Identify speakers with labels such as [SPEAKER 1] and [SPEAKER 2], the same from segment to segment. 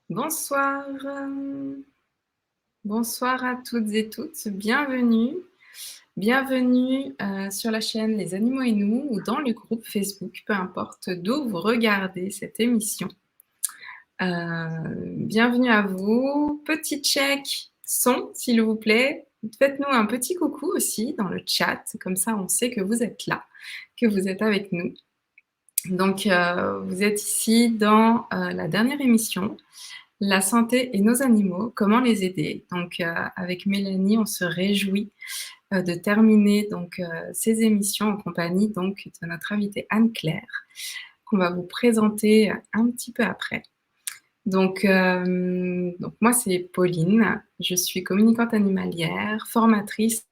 [SPEAKER 1] Bonsoir, bonsoir à toutes et toutes, bienvenue. Bienvenue, sur la chaîne Les Animaux et nous ou dans le groupe Facebook, peu importe d'où vous regardez cette émission. Bienvenue à vous. Petit check son, s'il vous plaît. Faites-nous un petit coucou aussi dans le chat, comme ça on sait que vous êtes là, que vous êtes avec nous. Donc, vous êtes ici dans, la dernière émission, la santé et nos animaux, comment les aider? Donc, avec Mélanie, on se réjouit de terminer donc ces émissions en compagnie donc de notre invitée Anne-Claire, qu'on va vous présenter un petit peu après. Donc moi, c'est Pauline, je suis communicante animalière, formatrice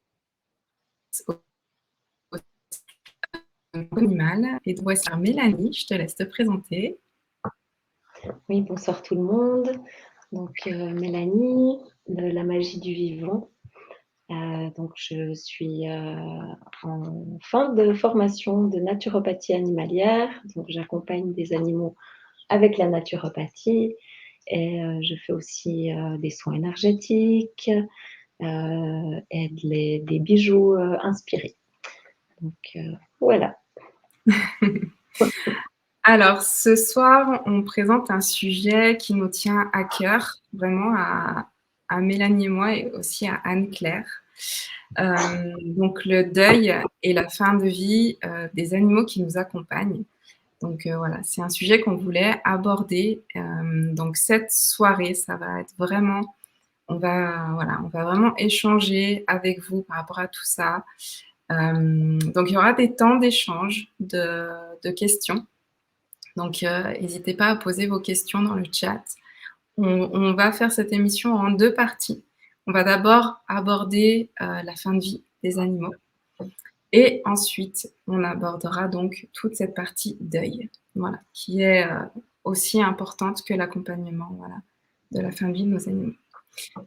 [SPEAKER 1] au animal et donc voici Mélanie, je te laisse te présenter.
[SPEAKER 2] Oui, bonsoir tout le monde. Donc, Mélanie, de la magie du vivant. Donc, je suis en fin de formation de naturopathie animalière. Donc, j'accompagne des animaux avec la naturopathie et je fais aussi des soins énergétiques, aide des bijoux inspirés. Donc, voilà.
[SPEAKER 1] Alors, ce soir, on présente un sujet qui nous tient à cœur, vraiment à Mélanie et moi et aussi à Anne-Claire. Donc le deuil et la fin de vie, des animaux qui nous accompagnent. Donc voilà, c'est un sujet qu'on voulait aborder. Donc cette soirée, ça va être vraiment on va vraiment échanger avec vous par rapport à tout ça. Donc il y aura des temps d'échange, de questions. Donc, n'hésitez pas à poser vos questions dans le chat. On va faire cette émission en 2 parties. On va d'abord aborder, la fin de vie des animaux et ensuite on abordera donc toute cette partie deuil, voilà, qui est, aussi importante que l'accompagnement, voilà, de la fin de vie de nos animaux.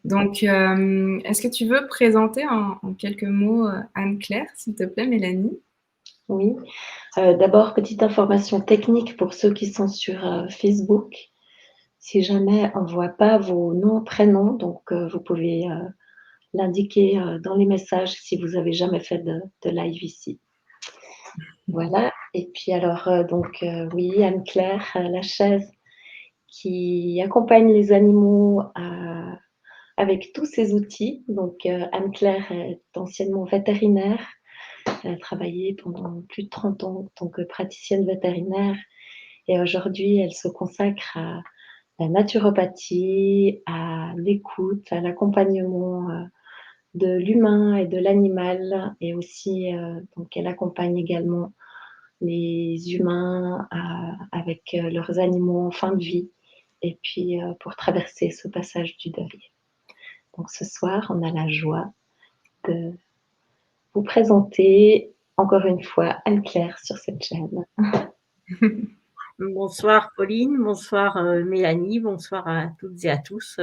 [SPEAKER 1] Donc, est-ce que tu veux présenter en quelques mots, Anne-Claire, s'il te plaît, Mélanie?
[SPEAKER 2] Oui. D'abord, petite information technique pour ceux qui sont sur Facebook. Si jamais on ne voit pas vos noms, prénoms, donc vous pouvez l'indiquer dans les messages si vous avez jamais fait de live ici. Voilà. Et puis alors, oui, Anne-Claire Lachaise qui accompagne les animaux avec tous ces outils. Donc, Anne-Claire est anciennement vétérinaire. Elle a travaillé pendant plus de 30 ans en tant que praticienne vétérinaire. Et aujourd'hui, elle se consacre à la naturopathie, à l'écoute, à l'accompagnement de l'humain et de l'animal. Et aussi, donc elle accompagne également les humains avec leurs animaux en fin de vie. Et puis, pour traverser ce passage du deuil. Donc ce soir, on a la joie de vous présenter encore une fois Anne-Claire sur cette chaîne.
[SPEAKER 3] Bonsoir Pauline, bonsoir Mélanie, bonsoir à toutes et à tous.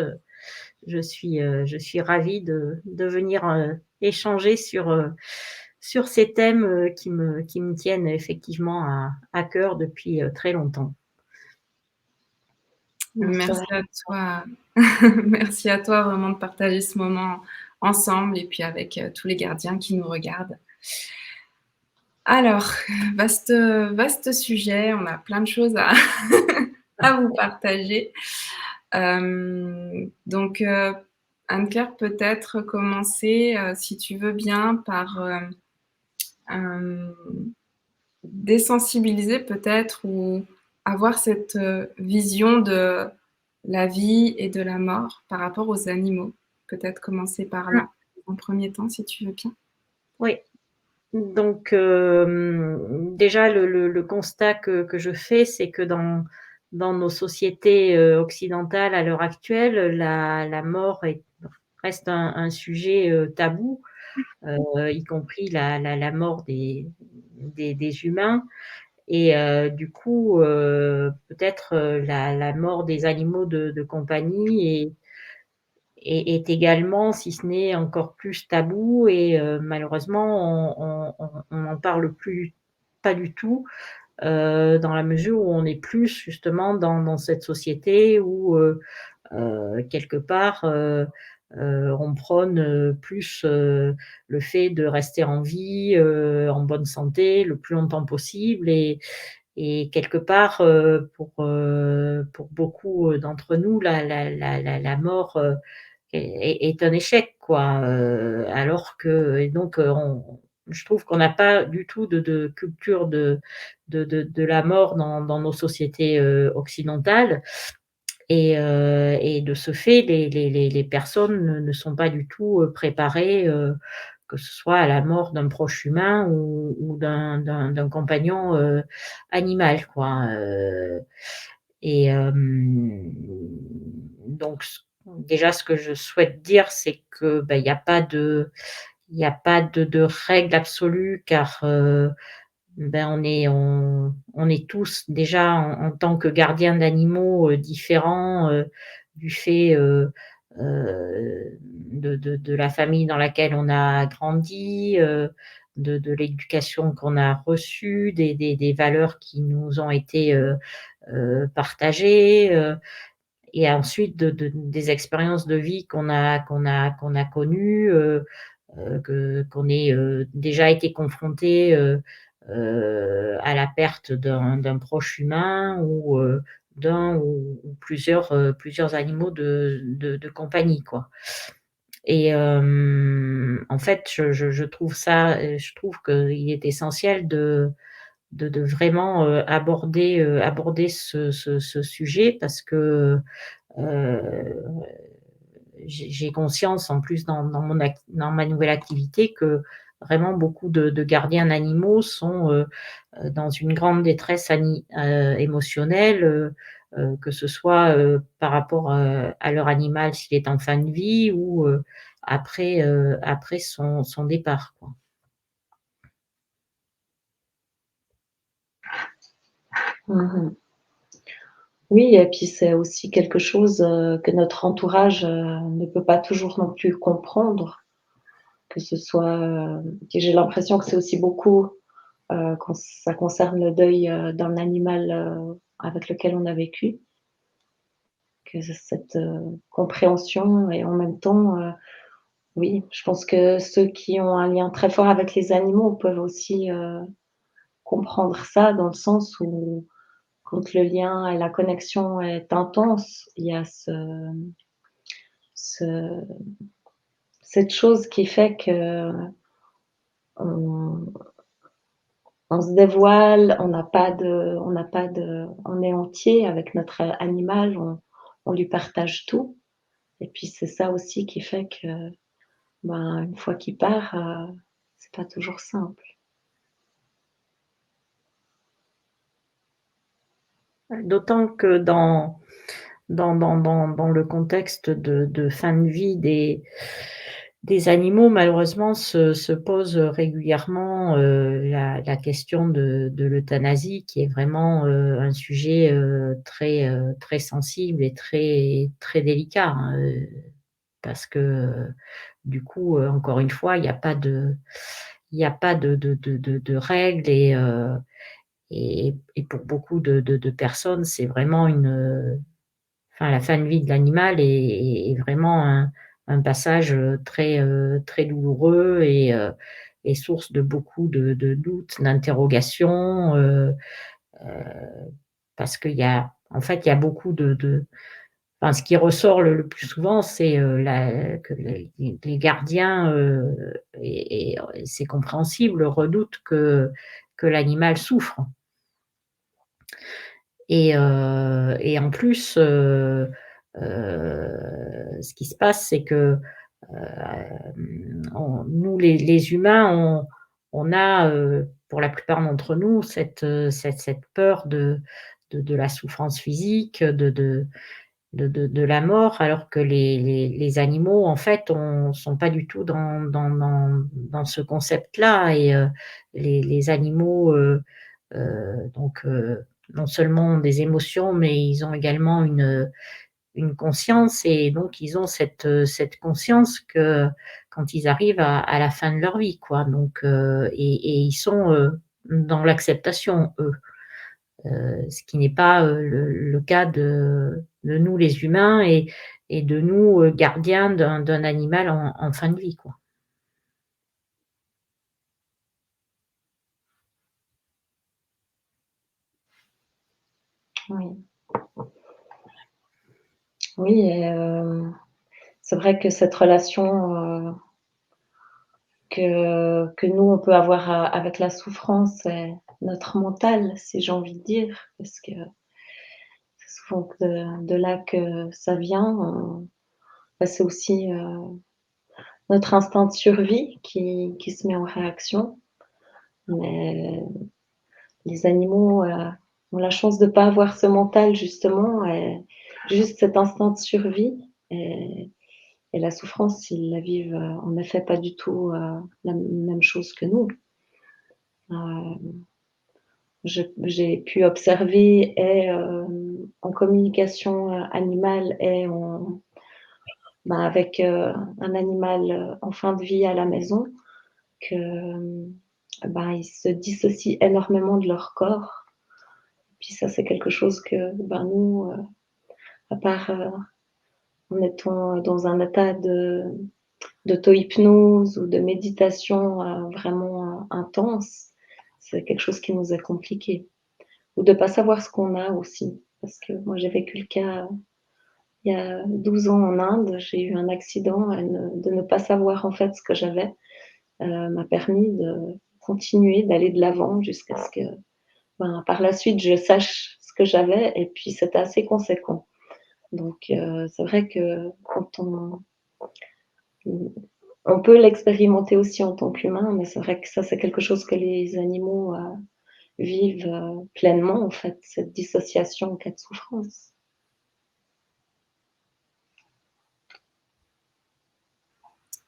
[SPEAKER 3] Je suis ravie de venir échanger sur ces thèmes qui me tiennent effectivement à cœur depuis très longtemps.
[SPEAKER 2] Bonsoir.
[SPEAKER 1] Merci à toi. Merci à toi vraiment de partager ce moment ensemble et puis avec tous les gardiens qui nous regardent. Alors, vaste sujet, on a plein de choses à, à vous partager. Donc, Anne-Claire, peut-être commencer, si tu veux bien, par désensibiliser peut-être ou avoir cette vision de la vie et de la mort par rapport aux animaux. Peut-être commencer par là, en premier temps, si tu veux bien.
[SPEAKER 3] Oui, donc déjà le constat que je fais, c'est que dans nos sociétés occidentales à l'heure actuelle, la mort reste un sujet tabou, y compris la mort des humains. Et du coup, peut-être la mort des animaux de compagnie est également, si ce n'est encore plus tabou. Et malheureusement, on n'en parle plus, pas du tout, dans la mesure où on est plus justement dans cette société où quelque part, on prône plus le fait de rester en vie, en bonne santé le plus longtemps possible et quelque part, pour beaucoup d'entre nous, la mort est un échec, quoi. Alors que, et donc, je trouve qu'on n'a pas du tout de culture de la mort dans nos sociétés occidentales. Et de ce fait, les personnes ne sont pas du tout préparées, que ce soit à la mort d'un proche humain ou d'un compagnon animal, quoi. Donc déjà ce que je souhaite dire, c'est que, bah, il y a pas de règle absolue car, ben, on est tous déjà en tant que gardiens d'animaux, différents, du fait, de la famille dans laquelle on a grandi, de l'éducation qu'on a reçue, des valeurs qui nous ont été, partagées, et ensuite des expériences de vie qu'on a connues, qu'on ait, déjà été confronté, à la perte d'un proche humain ou, d'un ou plusieurs animaux de compagnie, quoi. Et en fait, je trouve qu'il est essentiel de vraiment, aborder ce sujet parce que, heu, j'ai conscience en plus dans ma nouvelle activité que vraiment beaucoup de gardiens d'animaux sont, dans une grande détresse émotionnelle, que ce soit, par rapport, à leur animal s'il est en fin de vie ou, après son départ, quoi.
[SPEAKER 2] Mmh. Oui et puis c'est aussi quelque chose, que notre entourage, ne peut pas toujours non plus comprendre, que ce soit, puis j'ai l'impression que c'est aussi beaucoup, quand ça concerne le deuil, d'un animal, avec lequel on a vécu, que cette, compréhension et en même temps, oui, je pense que ceux qui ont un lien très fort avec les animaux peuvent aussi, comprendre ça dans le sens où quand le lien et la connexion est intense, il y a ce cette chose qui fait qu'on on se dévoile, on est entier avec notre animal, on lui partage tout et puis c'est ça aussi qui fait que, ben, une fois qu'il part, c'est pas toujours simple.
[SPEAKER 3] D'autant que dans le contexte de fin de vie des animaux, malheureusement, se pose régulièrement, la question de l'euthanasie qui est vraiment, un sujet, très sensible et très délicat, hein, parce que, du coup, encore une fois, il y a pas de règles et pour beaucoup de personnes, c'est vraiment enfin, la fin de vie de l'animal est vraiment un passage, très douloureux et source de beaucoup de doutes, d'interrogations, heu, parce qu'il y a en fait, il y a beaucoup enfin, ce qui ressort le plus souvent, c'est, que les gardiens, et c'est compréhensible, redoutent que l'animal souffre. Et en plus, ce qui se passe, c'est que, nous les humains, on a, pour la plupart d'entre nous, cette peur de la souffrance physique, de la mort, alors que les animaux, en fait, sont pas du tout dans ce concept-là et les animaux, donc non seulement ont des émotions, mais ils ont également une conscience et donc ils ont cette conscience que quand ils arrivent à la fin de leur vie, quoi, donc et ils sont, dans l'acceptation, eux. ce qui n'est pas le cas de nous les humains et de nous gardiens d'un animal en fin de vie, quoi.
[SPEAKER 2] Oui. Oui, et c'est vrai que cette relation, que nous, on peut avoir avec la souffrance et notre mental, si j'ai envie de dire, parce que c'est souvent de là que ça vient. Bah, c'est aussi notre instinct de survie qui se met en réaction. Mais les animaux ont la chance de ne pas avoir ce mental, justement, et juste cet instinct de survie. Et la souffrance, ils la vivent en effet pas du tout la même chose que nous. Euh, j'ai pu observer et en communication animale et ben, avec un animal en fin de vie à la maison que ben, ils se dissocient énormément de leur corps. Puis ça, c'est quelque chose que ben, nous, à part en étant dans un état d'auto-hypnose ou de méditation vraiment intense, c'est quelque chose qui nous est compliqué. Ou de ne pas savoir ce qu'on a aussi. Parce que moi, j'ai vécu le cas il y a 12 ans en Inde. J'ai eu un accident et de ne pas savoir en fait ce que j'avais m'a permis de continuer, d'aller de l'avant jusqu'à ce que ben, par la suite, je sache ce que j'avais. Et puis, c'était assez conséquent. Donc, c'est vrai que quand on peut l'expérimenter aussi en tant qu'humain, mais c'est vrai que ça, c'est quelque chose que les animaux vivent pleinement, en fait, cette dissociation en cas de souffrance.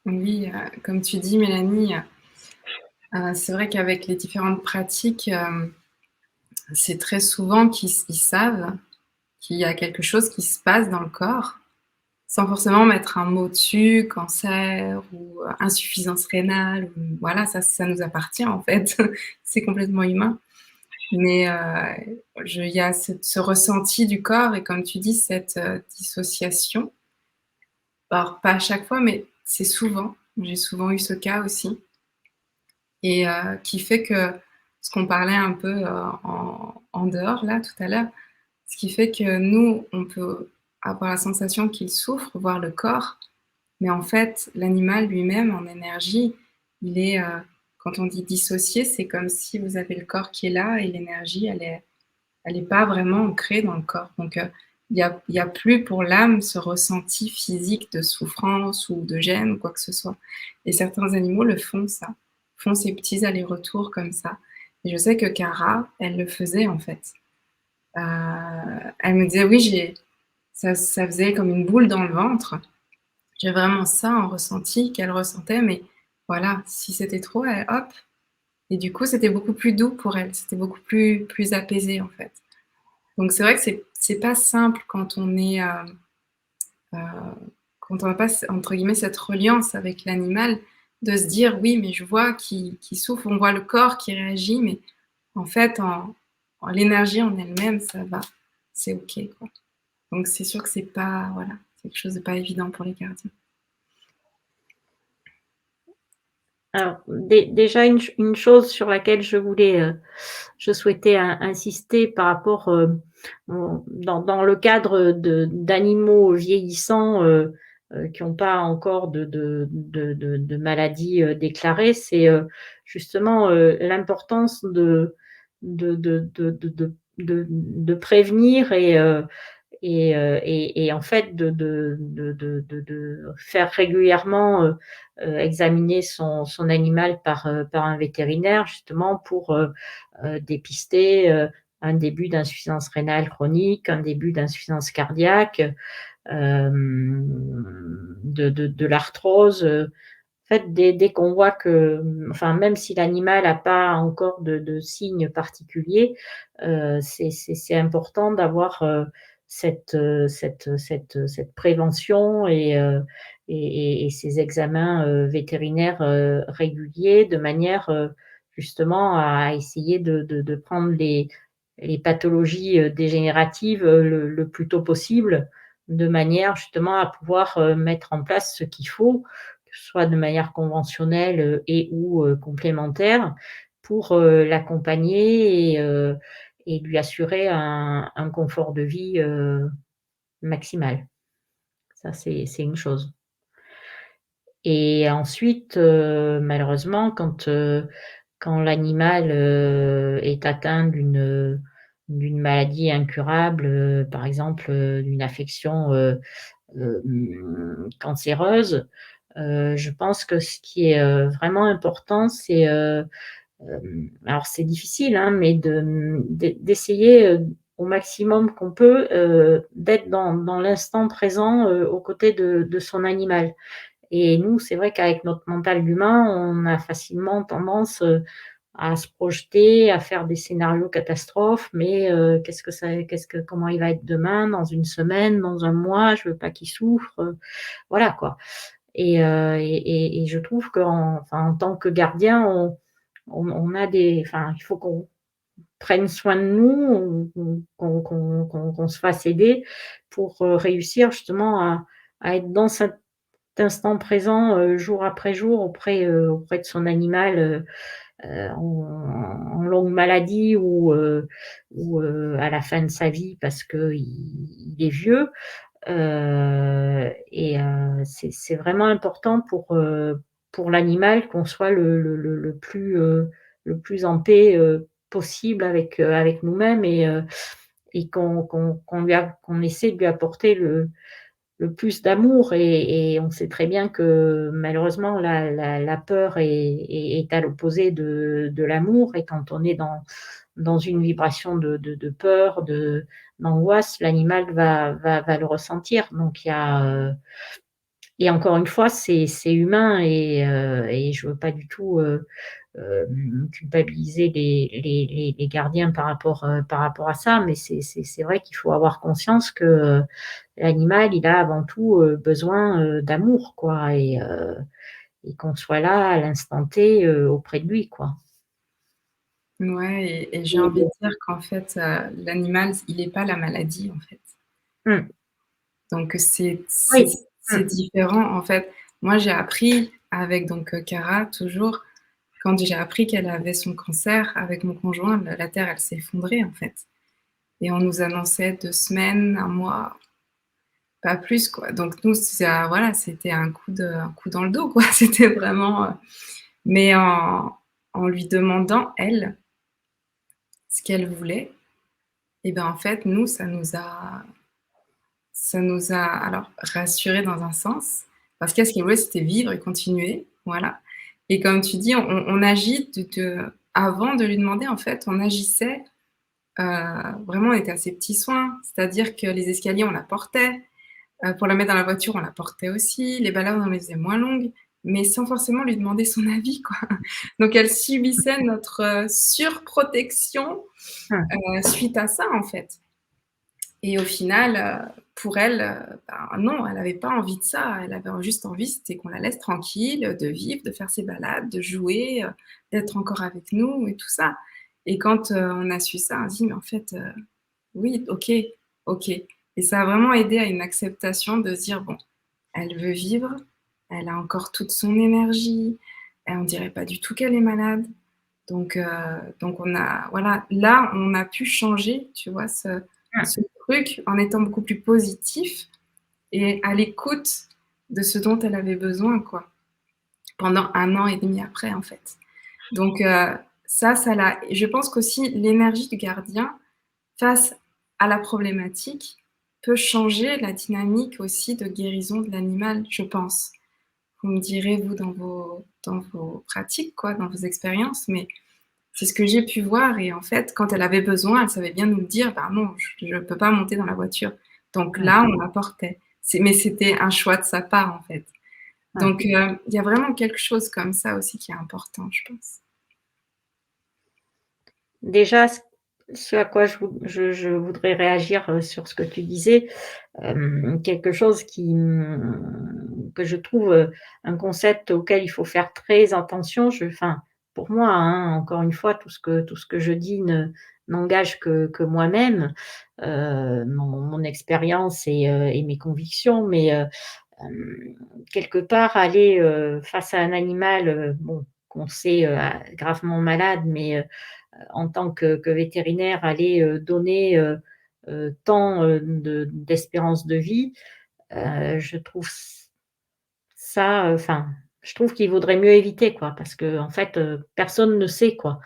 [SPEAKER 1] Oui, comme tu dis, Mélanie, c'est vrai qu'avec les différentes pratiques, c'est très souvent qu'ils savent qu'il y a quelque chose qui se passe dans le corps, sans forcément mettre un mot dessus, cancer ou insuffisance rénale, ou, voilà, ça nous appartient en fait, c'est complètement humain. Mais il y a ce ressenti du corps et comme tu dis, cette dissociation. Alors, pas à chaque fois, mais c'est souvent. J'ai souvent eu ce cas aussi. Et qui fait que ce qu'on parlait un peu en dehors, là, tout à l'heure, ce qui fait que nous, on peut avoir la sensation qu'il souffre, voir le corps, mais en fait, l'animal lui-même, en énergie, il est, quand on dit dissocié, c'est comme si vous avez le corps qui est là et l'énergie, elle est pas vraiment ancrée dans le corps. Donc, il y a plus pour l'âme ce ressenti physique de souffrance ou de gêne ou quoi que ce soit. Et certains animaux le font ça, font ces petits allers-retours comme ça. Et je sais que Cara, elle le faisait en fait. Heu, Elle me disait: «Oui, j'ai ça faisait comme une boule dans le ventre». J'ai vraiment ça en ressenti qu'elle ressentait, mais voilà, si c'était trop, elle hop, et du coup, c'était beaucoup plus doux pour elle, c'était beaucoup plus apaisé en fait. Donc c'est vrai que c'est pas simple heu, quand on n'a pas entre guillemets «cette reliance» avec l'animal, de se dire: «Oui, mais je vois qu'il souffre», on voit le corps qui réagit, mais en fait en l'énergie en elle-même, ça va, c'est OK, quoi. Donc c'est sûr que c'est pas voilà, c'est quelque chose de pas évident pour les gardiens.
[SPEAKER 3] Alors, déjà une chose sur laquelle je souhaitais insister par rapport, dans le cadre d'animaux vieillissants, qui n'ont pas encore de maladie, déclarée, c'est, justement, l'importance de prévenir et en fait de faire régulièrement, examiner son animal par un vétérinaire justement pour, dépister, un début d'insuffisance rénale chronique, un début d'insuffisance cardiaque, de l'arthrose, en fait, dès qu'on voit que, enfin, même si l'animal n'a pas encore de signes particuliers, c'est important d'avoir, cette prévention et ces examens, vétérinaires, réguliers de manière, justement à essayer de prendre les pathologies dégénératives le plus tôt possible, de manière justement à pouvoir mettre en place ce qu'il faut, que ce soit de manière conventionnelle et ou complémentaire, pour l'accompagner et lui assurer un confort de vie maximal. Ça, c'est une chose. Et ensuite, malheureusement, quand l'animal est atteint d'une maladie incurable, par exemple, d'une affection cancéreuse, je pense que ce qui est vraiment important, c'est alors c'est difficile, hein, mais d'essayer au maximum qu'on peut d'être dans l'instant présent aux côtés de son animal. Et nous, c'est vrai qu'avec notre mental d'humain, on a facilement tendance à se projeter, à faire des scénarios catastrophes, mais comment il va être demain, dans une semaine, dans un mois, je veux pas qu'il souffre, voilà quoi. Et je trouve en tant que gardien, on a il faut qu'on prenne soin de nous, qu'on se fasse aider pour réussir justement à être dans cet instant présent, jour après jour auprès de son animal, en longue maladie ou à la fin de sa vie parce qu'il est vieux. C'est vraiment important pour l'animal qu'on soit le plus en paix possible avec nous-mêmes et qu'on essaie de lui apporter le plus d'amour. Et on sait très bien que malheureusement la peur est à l'opposé de l'amour, et quand on est dans une vibration de peur, d'angoisse, l'animal va le ressentir. Donc il y a et encore une fois, c'est humain, et je veux pas du tout culpabiliser les gardiens par rapport à ça, mais c'est vrai qu'il faut avoir conscience que l'animal, il a avant tout besoin d'amour, quoi, et qu'on soit là à l'instant T auprès de lui, quoi.
[SPEAKER 1] Ouais, et j'ai envie de dire qu'en fait, l'animal, il est pas la maladie, en fait.
[SPEAKER 3] Mmh.
[SPEAKER 1] Donc c'est c'est
[SPEAKER 3] Oui.
[SPEAKER 1] c'est
[SPEAKER 3] Mmh.
[SPEAKER 1] différent, en fait. Moi, j'ai appris avec donc Cara, toujours, quand j'ai appris qu'elle avait son cancer avec mon conjoint, la terre, elle s'est effondrée, en fait, et on nous annonçait 2 semaines, 1 mois, pas plus, quoi. Donc nous, voilà, c'était un coup dans le dos, quoi. C'était vraiment, mais en lui demandant, elle, ce qu'elle voulait, et ben, en fait, nous, ça nous a alors rassurés dans un sens, parce qu'elle, ce qu'elle voulait, c'était vivre et continuer, voilà. Et comme tu dis, on agit avant de lui demander, en fait, on agissait, heu, vraiment, on était à ses petits soins. C'est-à-dire que les escaliers, on la portait, pour la mettre dans la voiture, on la portait aussi, les balades, on les faisait moins longues, mais sans forcément lui demander son avis, quoi. Donc elle subissait notre, surprotection,
[SPEAKER 3] Mmh.
[SPEAKER 1] suite à ça, en fait. Et au final, pour elle, ben, non, elle avait pas envie de ça. Elle avait juste envie, c'était qu'on la laisse tranquille, de vivre, de faire ses balades, de jouer, d'être encore avec nous et tout ça. Et quand, on a su ça, on se dit: «Mais en fait, oui, OK, OK». Et ça a vraiment aidé à une acceptation de se dire: «Bon, elle veut vivre, elle a encore toute son énergie, on dirait pas du tout qu'elle est malade». Donc on a voilà, là, on a pu changer, tu vois, ce truc en étant beaucoup plus positif et à l'écoute de ce dont elle avait besoin, quoi, pendant 1 an et demi après, en fait. Donc ça l'a je pense qu'aussi l'énergie du gardien face à la problématique peut changer la dynamique aussi de guérison de l'animal, je pense. Vous me direz, vous, dans vos pratiques, quoi, dans vos expériences, mais c'est ce que j'ai pu voir. Et en fait, quand elle avait besoin, elle savait bien nous le dire: «Bah non, je peux pas monter dans la voiture». Donc
[SPEAKER 3] Mmh.
[SPEAKER 1] là, on la portait. Mais c'était un choix de sa part, en fait.
[SPEAKER 3] Mmh.
[SPEAKER 1] Donc il y a vraiment quelque chose comme ça aussi qui est important, je pense.
[SPEAKER 3] Déjà, ce à quoi je voudrais réagir sur ce que tu disais, quelque chose que je trouve un concept auquel il faut faire très attention. pour moi, hein. Encore une fois, tout ce que je dis n'engage que moi-même, mon expérience et mes convictions, mais quelque part aller, face à un animal, bon, qu'on sait, gravement malade, mais en tant que vétérinaire, aller, donner, tant, d'espérance de vie, je trouve ça, enfin, je trouve qu'il vaudrait mieux éviter, quoi, parce qu'en fait, personne ne sait, quoi,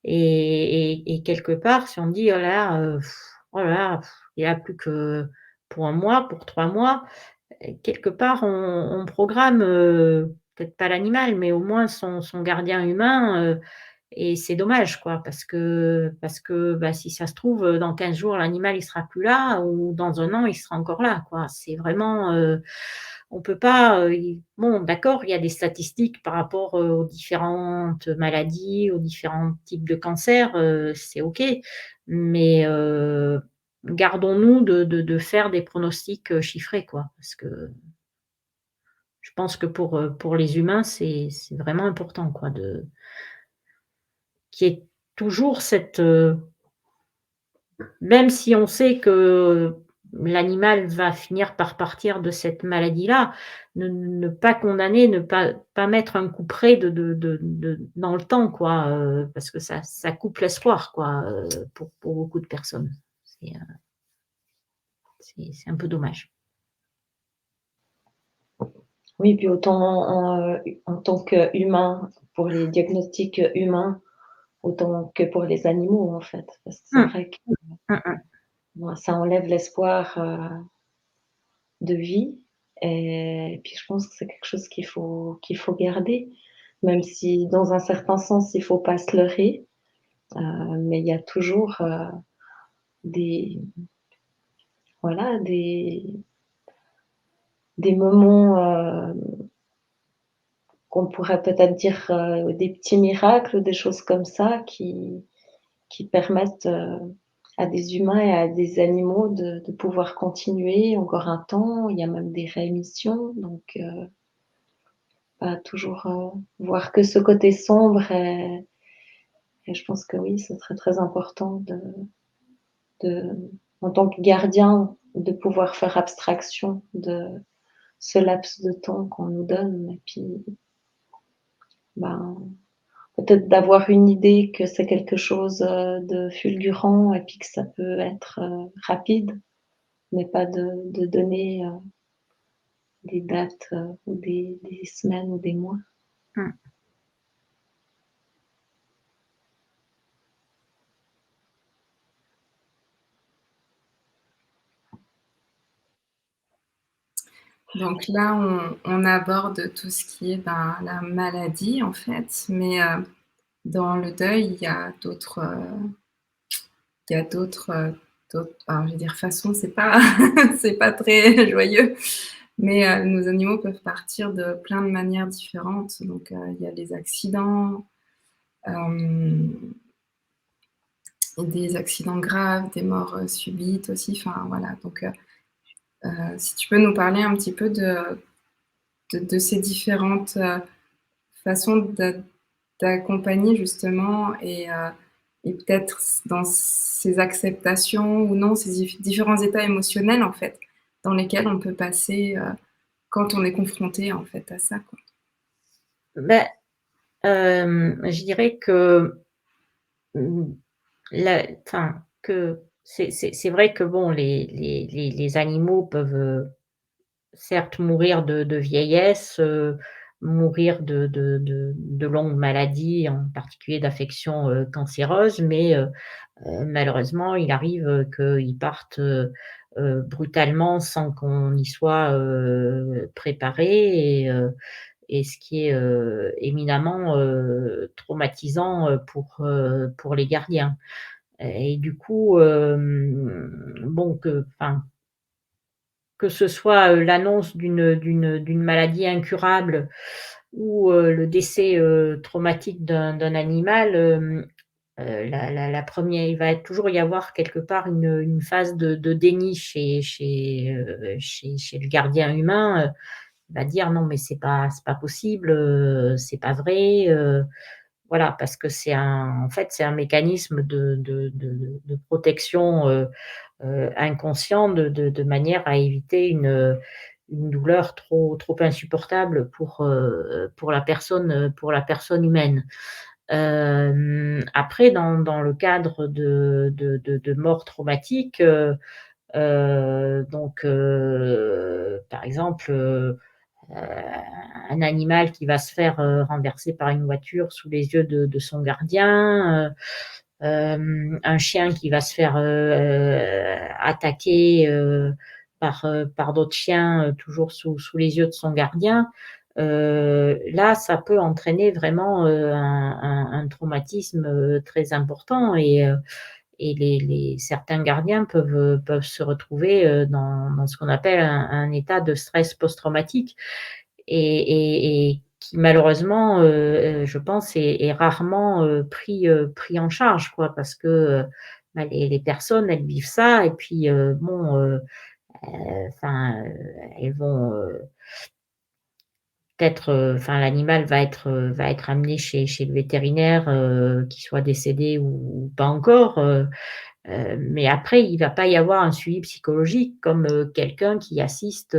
[SPEAKER 3] et quelque part, si on dit: oh là là, il y a plus que pour un mois, pour 3 mois», et quelque part, on programme, peut-être pas l'animal, mais au moins son gardien humain, et c'est dommage, quoi, parce que, bah, si ça se trouve, dans 15 jours, l'animal, il sera plus là, ou dans un an, il sera encore là, quoi. C'est vraiment, on peut pas, i bon, d'accord, il y a des statistiques par rapport, aux différentes maladies, aux différents types de cancers, c'est OK, mais gardons-nous de faire des pronostics, chiffrés, quoi, parce que je pense que pour les humains, c'est vraiment important, quoi, de qu'il y ait toujours cette, même si on sait que l'animal va finir par partir de cette maladie-là, ne pas condamner, ne pas mettre un couperet de dans le temps, quoi, parce que ça coupe l'espoir, quoi, pour beaucoup de personnes. C'est, c'est un peu dommage.
[SPEAKER 2] Oui, puis autant en tant qu'humain, pour les diagnostics humains, autant que pour les animaux, en fait. Parce que c'est
[SPEAKER 3] Mmh.
[SPEAKER 2] vrai que,
[SPEAKER 3] Mmh mh.
[SPEAKER 2] bon, ça enlève l'espoir, de vie, et puis je pense que c'est quelque chose qu'il faut garder, même si dans un certain sens, il faut pas se leurrer, mais il y a toujours, des voilà, des moments, qu'on pourrait peut-être dire, des petits miracles, des choses comme ça qui permettent, à des humains et à des animaux de pouvoir continuer encore un temps. Il y a même des réémissions, donc pas toujours, voir que ce côté sombre, et je pense que oui, c'est très, très important de en tant que gardien, de pouvoir faire abstraction de ce laps de temps qu'on nous donne, et puis, ben, peut-être d'avoir une idée que c'est quelque chose, de fulgurant, et puis que ça peut être, rapide, mais pas de donner, des dates, ou des semaines ou des mois.
[SPEAKER 3] Mmh.
[SPEAKER 1] Donc là, on aborde tout ce qui est, ben, la maladie, en fait, mais dans le deuil, il y a d'autres, alors je vais dire façons, c'est pas c'est pas très joyeux, mais nos animaux peuvent partir de plein de manières différentes. Donc il y a les accidents, hem, des accidents graves, des morts, subites aussi, enfin voilà. Donc si tu peux nous parler un petit peu de ces différentes, façons d'accompagner justement, et peut-être dans ces acceptations ou non, ces différents états émotionnels, en fait, dans lesquels on peut passer, quand on est confronté, en fait, à ça, quoi.
[SPEAKER 3] Bah, je dirais que, mmh, la enfin, que c'est vrai que bon, les animaux peuvent, certes mourir de vieillesse, mourir de longues maladies, en particulier d'affections, cancéreuses, mais malheureusement, il arrive, qu'ils partent, brutalement sans qu'on y soit, préparé, et ce qui est, éminemment, traumatisant, pour les gardiens, et du coup, bon, que ce soit, l'annonce d'une maladie incurable, ou le décès, traumatique d'un animal, la 1re, il va toujours y avoir quelque part une phase de déni chez le gardien humain, il va dire: «Non mais c'est pas possible, c'est pas vrai», voilà, parce que en fait, c'est un mécanisme de protection, inconscient de manière à éviter une douleur trop insupportable pour la personne humaine. Après dans le cadre de mort traumatique, donc par exemple, un animal qui va se faire, renverser par une voiture sous les yeux de son gardien, un chien qui va se faire, attaquer, par d'autres chiens, toujours sous les yeux de son gardien. Là, ça peut entraîner vraiment, un traumatisme, très important et certains gardiens peuvent se retrouver, dans ce qu'on appelle un état de stress post-traumatique et qui malheureusement, je pense est rarement, pris en charge quoi. Parce que, bah, les personnes, elles vivent ça et puis, bon, enfin, elles vont, peut-être, enfin l'animal va être amené chez le vétérinaire, qu'il soit décédé ou pas encore, mais après, il va pas y avoir un suivi psychologique comme, quelqu'un qui assiste,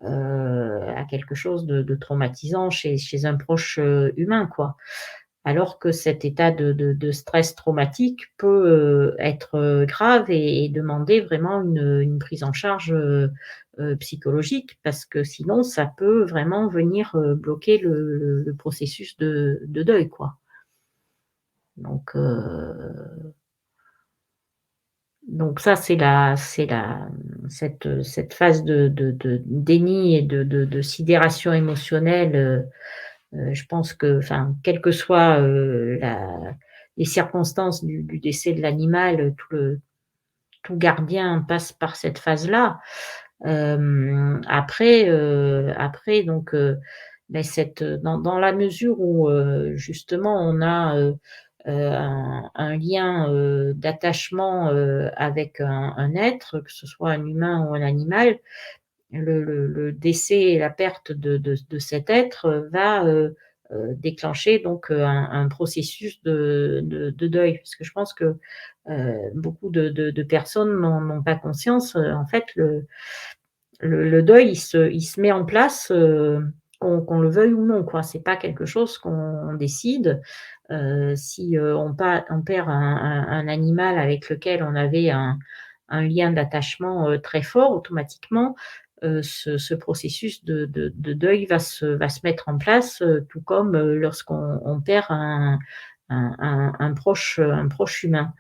[SPEAKER 3] à quelque chose de traumatisant chez un proche, humain, quoi. Alors que cet état de stress traumatique peut, être, grave et demander vraiment une prise en charge, psychologique parce que sinon ça peut vraiment venir, bloquer le processus de deuil, quoi. Donc heu Donc ça, cette phase de déni et de sidération émotionnelle, je pense que, enfin, quelles que soient, les circonstances du décès de l'animal, tout gardien passe par cette phase-là. Après donc, beh, dans la mesure où, justement on a, un lien, d'attachement, avec un être, que ce soit un humain ou un animal, le décès et la perte de cet être, va, déclencher donc, un processus de deuil. Parce que je pense que, beaucoup de personnes n'ont pas conscience, en fait, le deuil, il se met en place, qu'on le veuille ou non, quoi. C'est pas quelque chose qu'on décide. Si, on perd un animal avec lequel on avait un lien d'attachement, très fort, automatiquement, ce processus de deuil va se mettre en place, tout comme, lorsqu'on perd un proche humain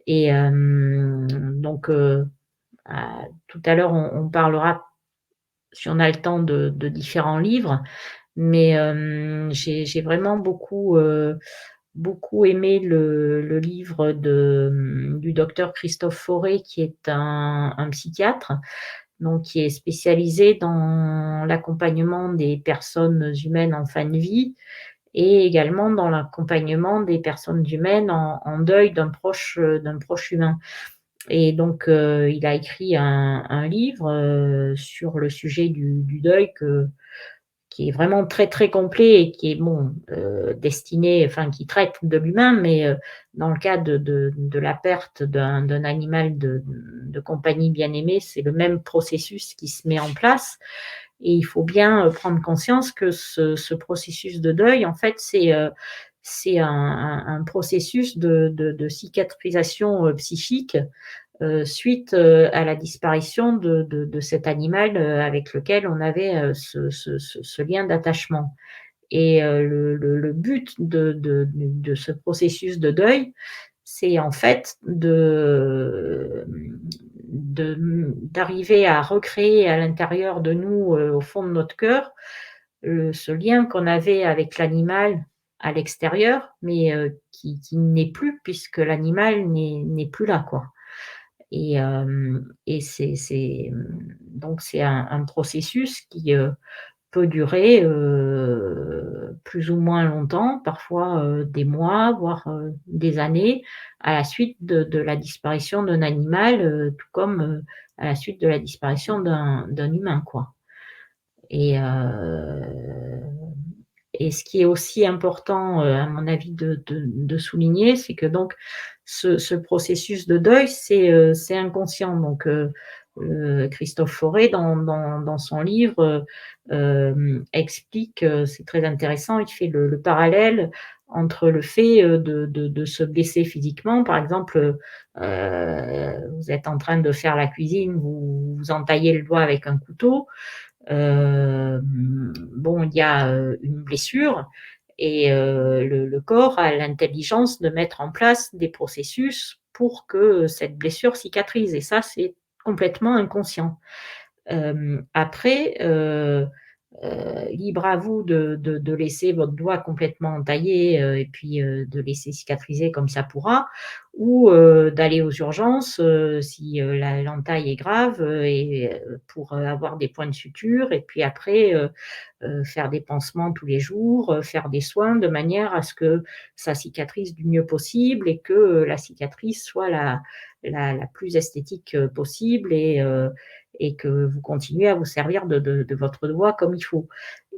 [SPEAKER 3] et donc tout à l'heure, on parlera, si on a le temps, de différents livres, mais j'ai vraiment beaucoup aimé le livre du docteur Christophe Fauré, qui est un psychiatre, donc qui est spécialisé dans l'accompagnement des personnes humaines en fin de vie et également dans l'accompagnement des personnes humaines en deuil d'un proche humain. Et donc, il a écrit un livre, sur le sujet du deuil qui est vraiment très, très complet et qui est bon, destiné enfin qui traite de l'humain, mais, dans le cas de la perte d'un animal de compagnie bien-aimé, c'est le même processus qui se met en place et il faut bien, prendre conscience que ce processus de deuil, en fait, c'est un processus de cicatrisation, psychique, suite, à la disparition de cet animal, avec lequel on avait, ce lien d'attachement et le but de ce processus de deuil, c'est en fait d'arriver à recréer à l'intérieur de nous, au fond de notre cœur, ce lien qu'on avait avec l'animal à l'extérieur, mais qui n'est plus puisque l'animal n'est plus là, quoi. Et donc c'est un processus qui, peut durer, plus ou moins longtemps, parfois, des mois, voire, des années, à la suite de la disparition d'un animal, tout comme, à la suite de la disparition d'un humain, quoi. Et heu Et ce qui est aussi important, à mon avis, de souligner, c'est que donc ce processus de deuil, c'est inconscient. Donc, Christophe Fauré, dans son livre, explique, c'est très intéressant, il fait le parallèle entre le fait, de se blesser physiquement. Par exemple, vous êtes en train de faire la cuisine, vous vous entaillez le doigt avec un couteau. Bon, il y a une blessure et le corps a l'intelligence de mettre en place des processus pour que cette blessure cicatrise et ça, c'est complètement inconscient. Après, libre à vous de laisser votre doigt complètement entaillé, et puis, de laisser cicatriser comme ça pourra ou, d'aller aux urgences, si, l'entaille est grave, et pour, avoir des points de suture et puis après, faire des pansements tous les jours, faire des soins de manière à ce que ça cicatrise du mieux possible et que, la cicatrice soit la plus esthétique, possible et que vous continuez à vous servir de votre doigt comme il faut.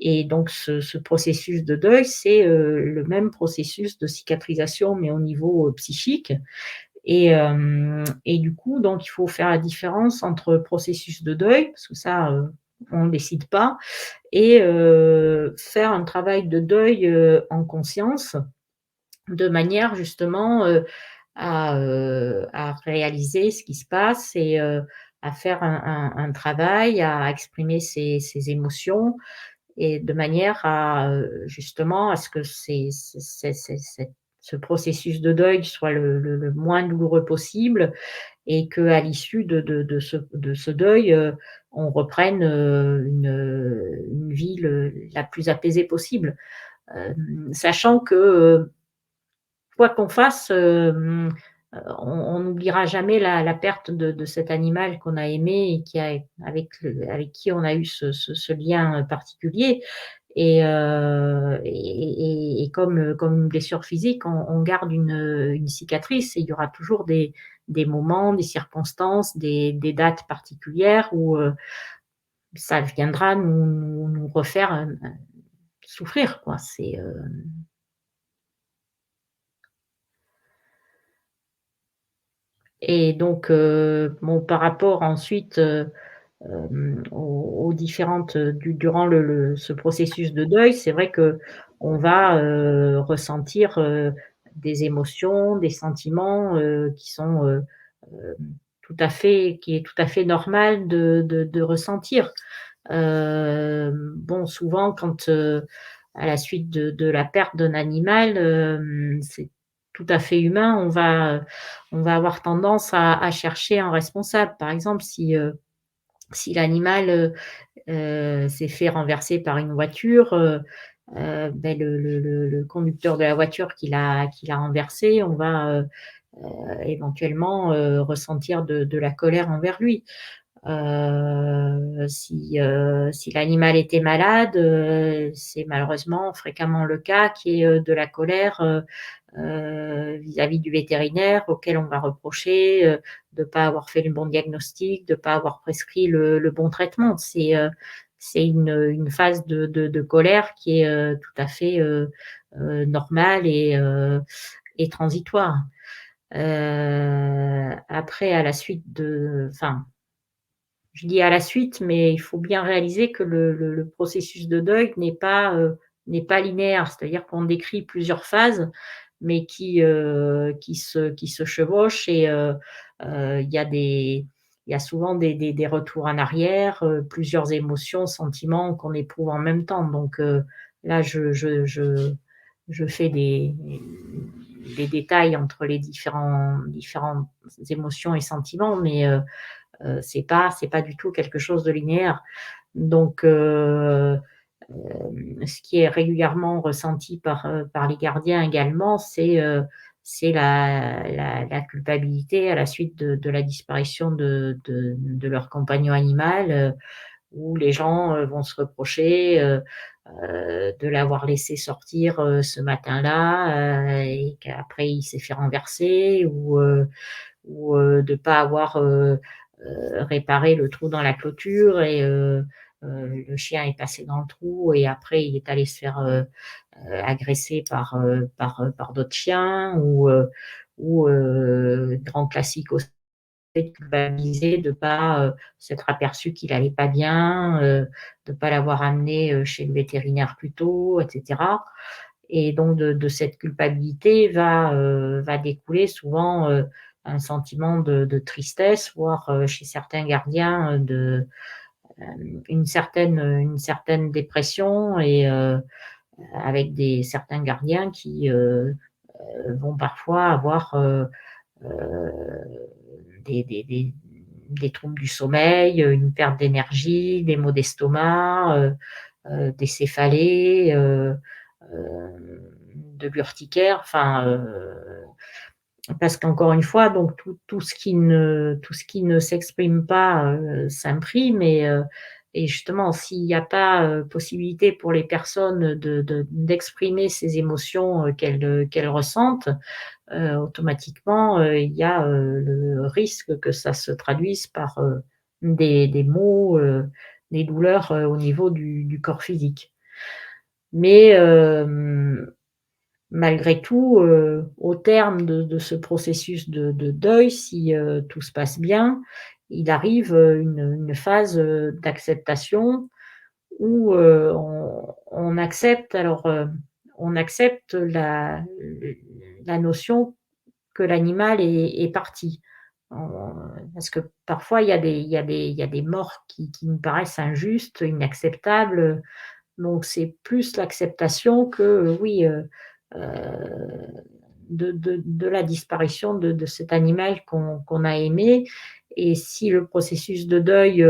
[SPEAKER 3] Et donc ce processus de deuil, c'est, le même processus de cicatrisation, mais au niveau, psychique et du coup, donc il faut faire la différence entre processus de deuil, parce que ça, on ne décide pas et faire un travail de deuil, en conscience, de manière justement, à réaliser ce qui se passe et à faire un travail, à exprimer ses émotions et de manière à, justement à ce que ce processus de deuil soit le moins douloureux possible et qu'à l'issue de ce deuil, on reprenne, une vie la plus apaisée possible. Sachant que, quoi qu'on fasse, on n'oubliera jamais la perte de cet animal qu'on a aimé et qui a avec qui on a eu ce lien, particulier et comme une blessure physique, on garde une cicatrice et il y aura toujours des moments, des circonstances, des dates particulières où, ça viendra nous refaire, souffrir quoi. Et donc, bon, par rapport ensuite, aux différentes, durant ce processus de deuil, c'est vrai qu'on va, ressentir, des émotions, des sentiments, qui sont, qui est tout à fait normal de ressentir. Bon, souvent quand, à la suite de la perte d'un animal, c'est tout à fait humain, on va avoir tendance à chercher un responsable. Par exemple, si l'animal, s'est fait renverser par une voiture, beh, le conducteur de la voiture qui l'a renversé, on va, éventuellement, ressentir de la colère envers lui. Si l'animal était malade, c'est malheureusement fréquemment le cas qu'il y ait, de la colère, vis-à-vis du vétérinaire auquel on va reprocher, de ne pas avoir fait le bon diagnostic, de ne pas avoir prescrit le bon traitement. C'est une phase de colère qui est, tout à fait, normale et transitoire. Après à la suite enfin, je dis à la suite, mais il faut bien réaliser que le processus de deuil n'est pas linéaire. C'est-à-dire qu'on décrit plusieurs phases, mais qui se chevauchent et il y a souvent des retours en arrière, plusieurs émotions, sentiments qu'on éprouve en même temps. Donc là, je fais des détails entre les différentes émotions et sentiments, mais c'est pas du tout quelque chose de linéaire. Donc, ce qui est régulièrement ressenti par les gardiens également, c'est la culpabilité à la suite de la disparition de leur compagnon animal, où les gens, vont se reprocher, de l'avoir laissé sortir, ce matin-là, et qu'après il s'est fait renverser ou de pas avoir, réparé le trou dans la clôture le chien est passé dans le trou et après il est allé se faire agresser par d'autres chiens ou grand classique aussi de culpabiliser de pas s'être aperçu qu'il allait pas bien, de pas l'avoir amené chez le vétérinaire plus tôt, etc. Et donc de cette culpabilité va découler souvent un sentiment de tristesse, voire chez certains gardiens une certaine dépression et avec certains gardiens qui vont parfois avoir euh, des troubles du sommeil, une perte d'énergie, des maux d'estomac, des céphalées, de l'urticaire, enfin, parce qu'encore une fois, donc tout ce qui ne s'exprime pas s'imprime et justement, s'il n'y a pas possibilité pour les personnes d'exprimer ces émotions qu'elles ressentent, automatiquement, il y a le risque que ça se traduise par des maux, des douleurs au niveau du corps physique. Mais malgré tout, au terme de ce processus de deuil, si tout se passe bien, il arrive une phase d'acceptation où on accepte on accepte la notion que l'animal est parti. Parce que parfois il y a des morts qui nous paraissent injustes, inacceptables, donc c'est plus l'acceptation que, oui, de la disparition de cet animal qu'on a aimé et si le processus de deuil,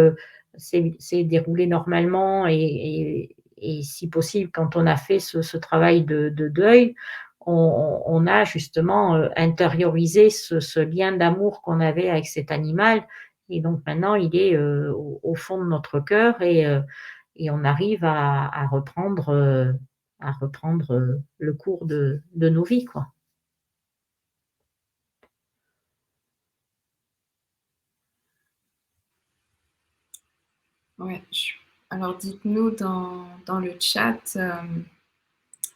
[SPEAKER 3] s'est déroulé normalement et si possible, quand on a fait ce travail de deuil, on a justement, intériorisé ce lien d'amour qu'on avait avec cet animal et donc maintenant il est, au fond de notre cœur et on arrive à reprendre le cours de nos vies, quoi.
[SPEAKER 1] Ouais, alors dites-nous dans le chat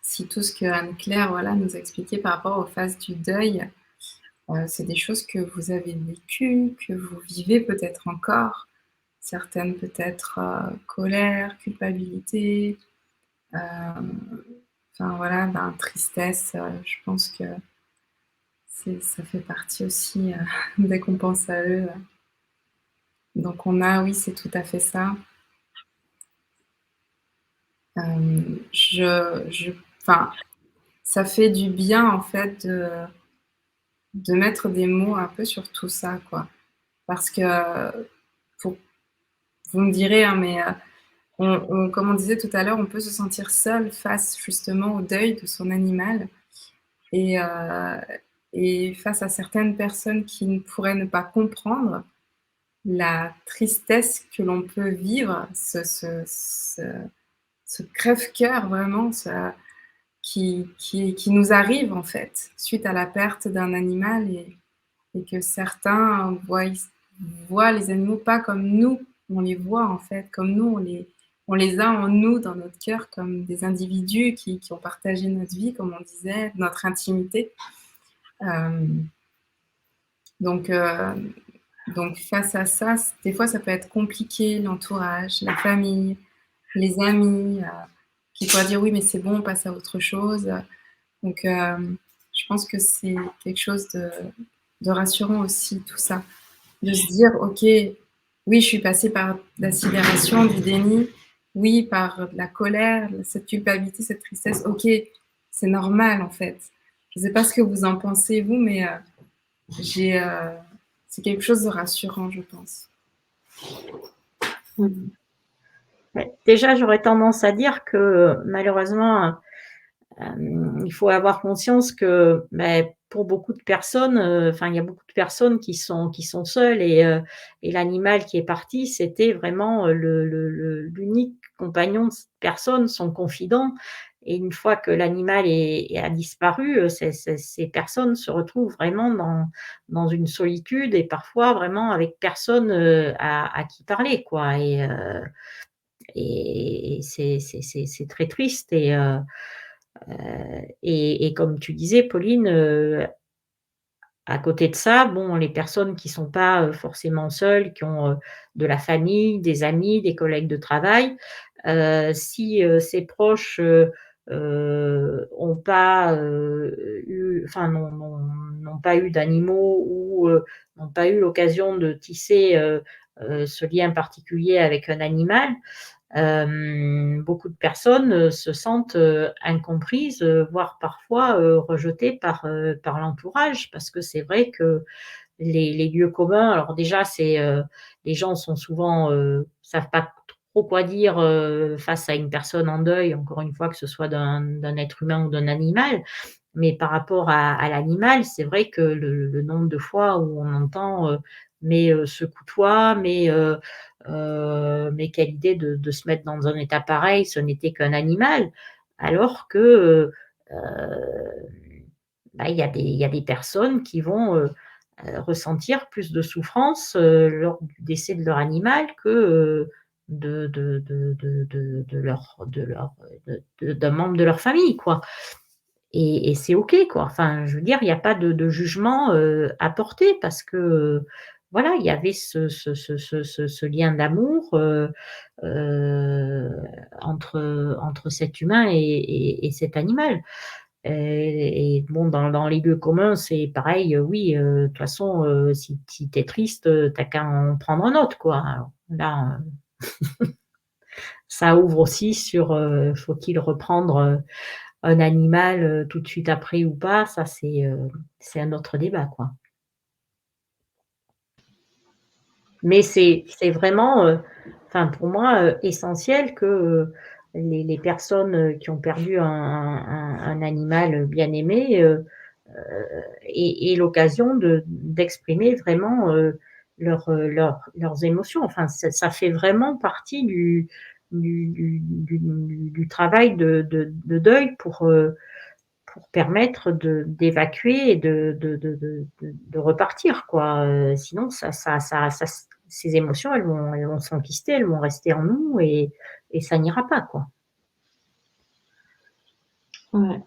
[SPEAKER 1] si tout ce que Anne-Claire voilà, nous a expliqué par rapport aux phases du deuil, c'est des choses que vous avez vécues, que vous vivez peut-être encore, certaines peut-être colère, culpabilité, enfin voilà, ben, tristesse, je pense que ça fait partie aussi dès qu'on pense à eux. Donc oui, c'est tout à fait ça. Enfin, ça fait du bien en fait de mettre des mots un peu sur tout ça, quoi. Parce que pour vous me direz, hein, mais comme on disait tout à l'heure, on peut se sentir seul face justement au deuil de son animal et heu et face à certaines personnes qui ne pourraient ne pas comprendre la tristesse que l'on peut vivre, ce crève-cœur vraiment, qui nous arrive en fait, suite à la perte d'un animal et que certains voient les animaux pas comme nous, on les voit en fait, comme nous, on les a en nous, dans notre cœur, comme des individus qui ont partagé notre vie, comme on disait, notre intimité. Donc, donc face à ça, des fois, ça peut être compliqué, l'entourage, la famille, les amis, qui pourraient dire: «Oui, mais c'est bon, on passe à autre chose». Donc, je pense que c'est quelque chose de rassurant aussi, tout ça. De se dire: «OK, oui, je suis passée par la sidération, du déni, oui, par de la colère, cette culpabilité, cette tristesse. OK, c'est normal, en fait». Je ne sais pas ce que vous en pensez, vous, mais j'ai, c'est quelque chose de rassurant, je pense.
[SPEAKER 2] Mmh.
[SPEAKER 3] Ouais, déjà, j'aurais tendance à dire que malheureusement, il faut avoir conscience que, pour beaucoup de personnes, enfin, il y a beaucoup de personnes qui sont seules et l'animal qui est parti, c'était vraiment, l'unique compagnon de cette personne, son confident et une fois que l'animal a disparu, ces personnes se retrouvent vraiment dans une solitude et parfois vraiment avec personne, à qui parler, quoi et c'est très triste et comme tu disais Pauline, à côté de ça, bon, les personnes qui sont pas, forcément seules, qui ont, de la famille, des amis, des collègues de travail, si, ces proches, ont pas, enfin n'ont pas eu d'animaux ou, n'ont pas eu l'occasion de tisser, ce lien particulier avec un animal, beaucoup de personnes, se sentent, incomprises, voire parfois, rejetées par l'entourage. Parce que c'est vrai que les lieux communs, alors déjà c'est, les gens sont souvent, savent pas trop quoi dire, face à une personne en deuil, encore une fois, que ce soit d'un être humain ou d'un animal. Mais par rapport à l'animal, c'est vrai que le nombre de fois où on entend, «Mais, secoue-toi, mais quelle idée de se mettre dans un état pareil, ce n'était qu'un animal». Alors que, bah, il y a des personnes qui vont, ressentir plus de souffrance, lors du décès de leur animal que, d'un membre de leur famille, quoi. Et c'est OK, quoi. Enfin, je veux dire, il y a pas de jugement, à porter parce que, voilà, il y avait ce lien d'amour, heu, entre cet humain et cet animal. Et bon, dans les lieux communs, c'est pareil, oui, de toute façon, si tu es triste, tu as qu'à en prendre un autre, quoi. Alors là, ça ouvre aussi sur, faut-il reprendre, un animal, tout de suite après ou pas, ça c'est un autre débat, quoi. Mais c'est vraiment, enfin pour moi, essentiel que, les personnes, qui ont perdu un animal bien aimé, aient l'occasion d'exprimer vraiment, leurs émotions. Enfin, ça fait vraiment partie du travail de deuil pour permettre d'évacuer et de repartir, quoi. Sinon ça ces émotions, elles vont s'enquister, elles vont rester en nous et ça n'ira pas, quoi.
[SPEAKER 2] Ouais.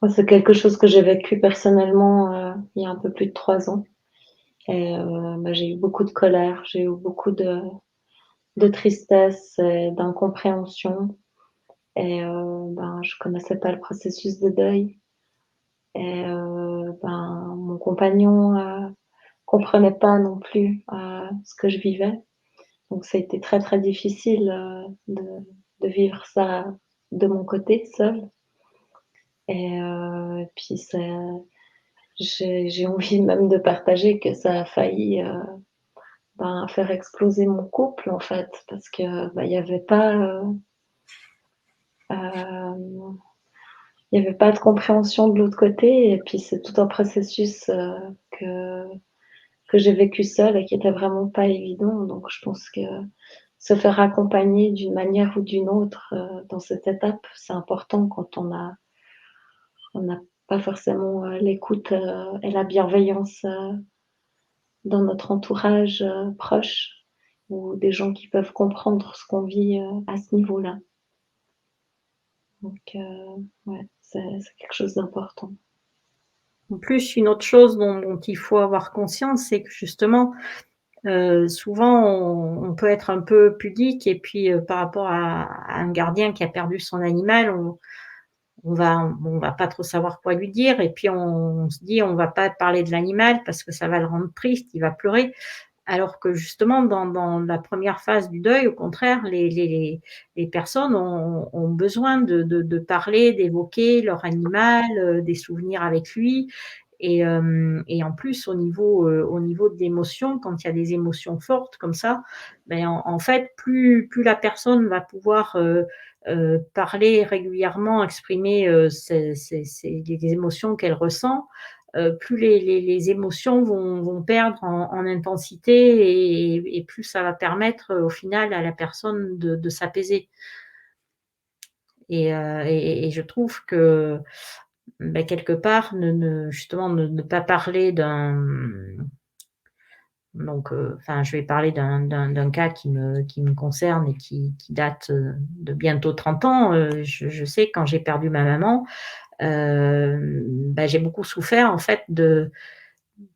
[SPEAKER 2] Moi, c'est quelque chose que j'ai vécu personnellement, il y a un peu plus de 3 ans et bah, j'ai eu beaucoup de colère, j'ai eu beaucoup de tristesse et d'incompréhension et ben, je connaissais pas le processus de deuil et ben, mon compagnon, comprenait pas non plus, ce que je vivais. Donc ça a été très, très difficile, de vivre ça de mon côté, seule et puis c'est j'ai envie même de partager que ça a failli, ben, faire exploser mon couple, en fait, parce que, bah, hem, il y avait pas de compréhension de l'autre côté et puis c'est tout un processus, que que j'ai vécu seule et qui était vraiment pas évident. Donc je pense que se faire accompagner d'une manière ou d'une autre, dans cette étape, c'est important quand on n'a pas forcément, l'écoute, et la bienveillance, dans notre entourage, proche ou des gens qui peuvent comprendre ce qu'on vit, à ce niveau-là. Donc ouais, c'est quelque chose d'important.
[SPEAKER 3] En plus, une autre chose dont il faut avoir conscience, c'est que justement, souvent on peut être un peu pudique et puis, par rapport à un gardien qui a perdu son animal, on va pas trop savoir quoi lui dire et puis on se dit: «On va pas parler de l'animal parce que ça va le rendre triste, il va pleurer». Alors que justement dans la première phase du deuil, au contraire, les personnes ont besoin de parler, d'évoquer leur animal, des souvenirs avec lui et en plus au niveau de l'émotion, quand il y a des émotions fortes comme ça, ben, en fait, plus la personne va pouvoir, parler régulièrement, exprimer, ses les émotions qu'elle ressent, plus les émotions vont perdre en intensité et plus ça va permettre, au final à la personne de s'apaiser et je trouve que, bah, quelque part, justement ne pas parler Donc, enfin, je vais parler d'un cas qui me concerne et qui date de bientôt 30 ans. Je sais quand j'ai perdu ma maman, bah, j'ai beaucoup souffert en fait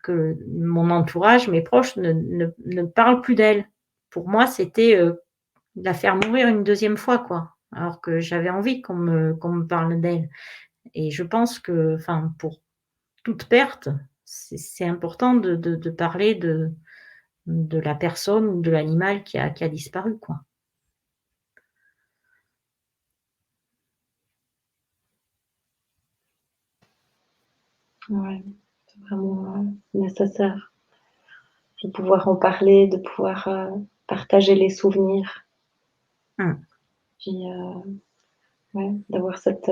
[SPEAKER 3] que mon entourage, mes proches ne parlent plus d'elle. Pour moi, c'était la faire mourir une deuxième fois, quoi. Alors que j'avais envie qu'on me parle d'elle. Et je pense que, enfin, pour toute perte, c'est important de parler de la personne ou de l'animal qui a disparu, quoi.
[SPEAKER 2] Ouais, c'est vraiment nécessaire de pouvoir en parler, de pouvoir partager les souvenirs,
[SPEAKER 3] Mmh.
[SPEAKER 2] puis ouais, d'avoir cette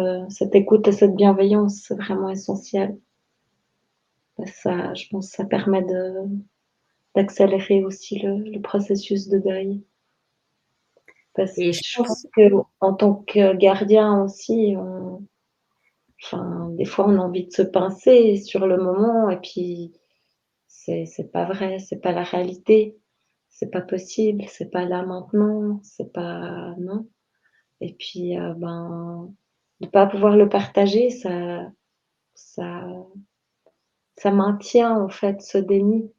[SPEAKER 2] écoute et cette bienveillance, c'est vraiment essentiel. Ça, je pense, ça permet d'accélérer aussi le processus de deuil. Parce que
[SPEAKER 3] Et je
[SPEAKER 2] je
[SPEAKER 3] pense
[SPEAKER 2] pense qu'en tant que gardien aussi, enfin, des fois, on a envie de se pincer sur le moment et puis c'est pas vrai, c'est pas la réalité, c'est pas possible, c'est pas là maintenant, c'est pas non. Et puis, ben, de pas pouvoir le partager, ça ça maintient en fait ce déni.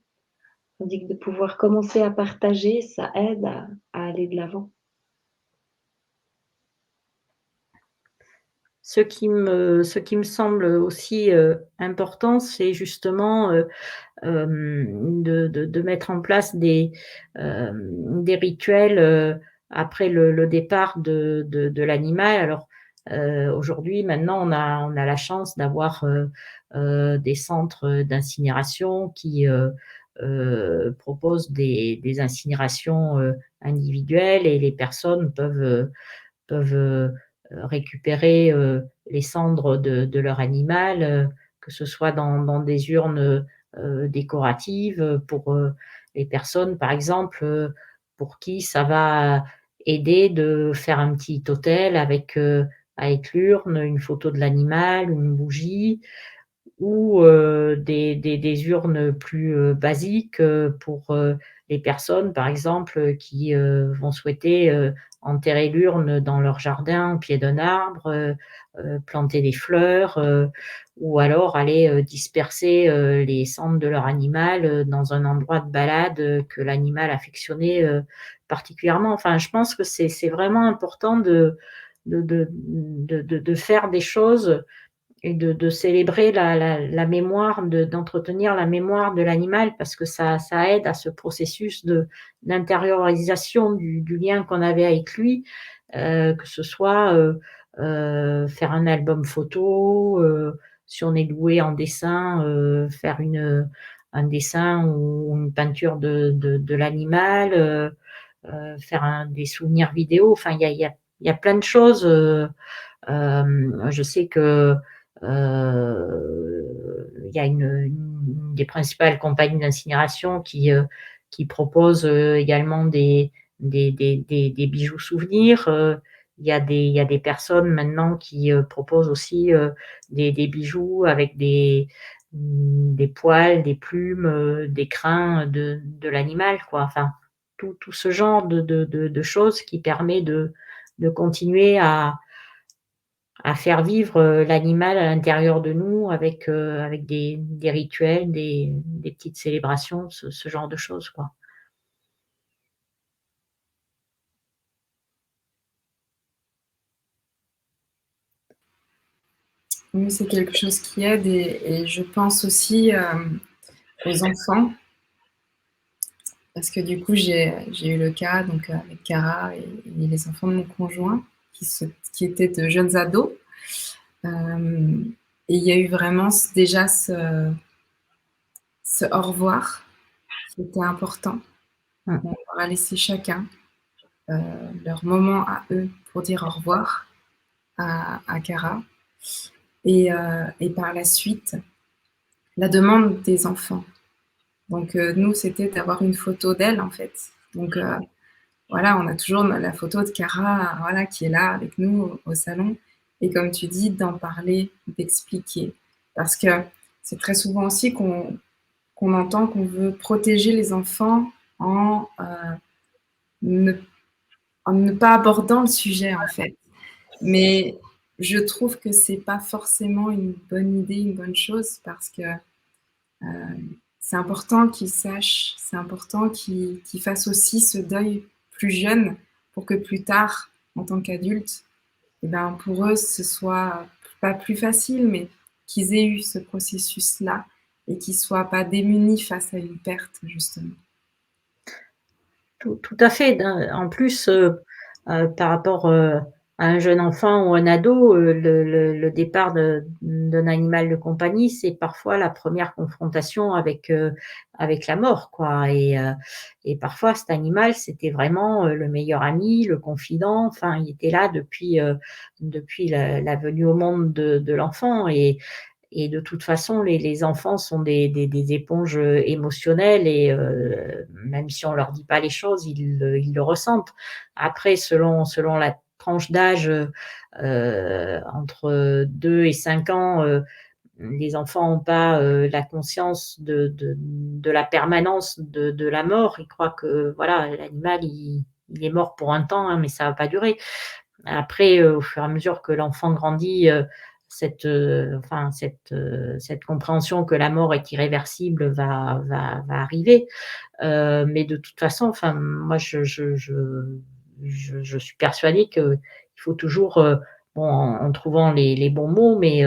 [SPEAKER 2] Tandis que de pouvoir commencer à partager, ça aide à aller de l'avant.
[SPEAKER 3] ce qui me semble aussi, important, c'est justement, de mettre en place des rituels, après le départ de l'animal. Alors, aujourd'hui, maintenant, on a la chance d'avoir, des centres d'incinération qui, proposent des incinérations, individuelles et les personnes peuvent récupérer, les cendres de leur animal, que ce soit dans des urnes, décoratives, pour, les personnes, par exemple, pour qui ça va aider de faire un petit autel avec l'urne, une photo de l'animal, une bougie ou des urnes plus, basiques, pour, les personnes, par exemple, qui, vont souhaiter, enterrer l'urne dans leur jardin au pied d'un arbre, planter des fleurs, ou alors aller, disperser, les cendres de leur animal, dans un endroit de balade, que l'animal affectionnait, particulièrement. Enfin, je pense que c'est vraiment important de faire des choses et de célébrer la mémoire, d'entretenir la mémoire de l'animal parce que ça aide à ce processus d'intériorisation du lien qu'on avait avec lui, que ce soit, faire un album photo, si on est doué en dessin, faire un dessin ou une peinture de l'animal, faire des souvenirs vidéo. Enfin, il y a plein de choses, je sais que, il y a une des principales compagnies d'incinération qui propose, également des bijoux souvenirs, il y a des personnes maintenant qui, proposent aussi, des bijoux avec des poils, des plumes, des crins de l'animal, quoi. Enfin, tout ce genre de choses qui permet de continuer à faire vivre, l'animal à l'intérieur de nous avec des rituels, des petites célébrations, ce genre de choses, quoi.
[SPEAKER 1] Oui, c'est quelque chose qui aide et je pense aussi aux enfants parce que du coup, j'ai eu le cas donc, avec Cara et les enfants de mon conjoint qui étaient de jeunes ados. Et il y a eu vraiment déjà ce au revoir qui était important.
[SPEAKER 3] Mmh.
[SPEAKER 1] On leur a laissé chacun leur moment à eux pour dire au revoir à Cara. Et par la suite, la demande des enfants. Donc, nous, c'était d'avoir une photo d'elle, en fait. Donc, voilà, on a toujours la photo de Cara, voilà, qui est là avec nous au salon. Et comme tu dis, d'en parler, d'expliquer. Parce que c'est très souvent aussi qu'on qu'on entend qu'on veut protéger les enfants en, ne en ne pas abordant le sujet, en fait. Mais je trouve que c'est pas forcément une bonne idée, une bonne chose parce que, c'est important qu'ils sachent, c'est important qu'ils fassent aussi ce deuil plus jeune pour que plus tard, en tant qu'adultes, et ben, pour eux, ce soit pas plus facile, mais qu'ils aient eu ce processus-là et qu'ils soient pas démunis face à une perte, justement.
[SPEAKER 3] Tout à fait. En plus, par rapport, à un jeune enfant ou un ado, le départ d'un animal de compagnie, c'est parfois la première confrontation avec la mort, quoi et parfois cet animal, c'était vraiment, le meilleur ami, le confident, enfin, il était là depuis la venue au monde de l'enfant et de toute façon, les enfants sont des éponges émotionnelles et même si on leur dit pas les choses, ils le ressentent. Après, selon la tranche d'âge, entre 2 et 5 ans, les enfants ont pas la conscience de la permanence de la mort. Ils croient que voilà, l'animal, il est mort pour un temps, hein, mais ça va pas durer. Après, au fur et à mesure que l'enfant grandit, cette compréhension que la mort est irréversible va arriver. Mais de toute façon, enfin, moi, je suis persuadée qu'il faut toujours, bon, en trouvant les bons mots, mais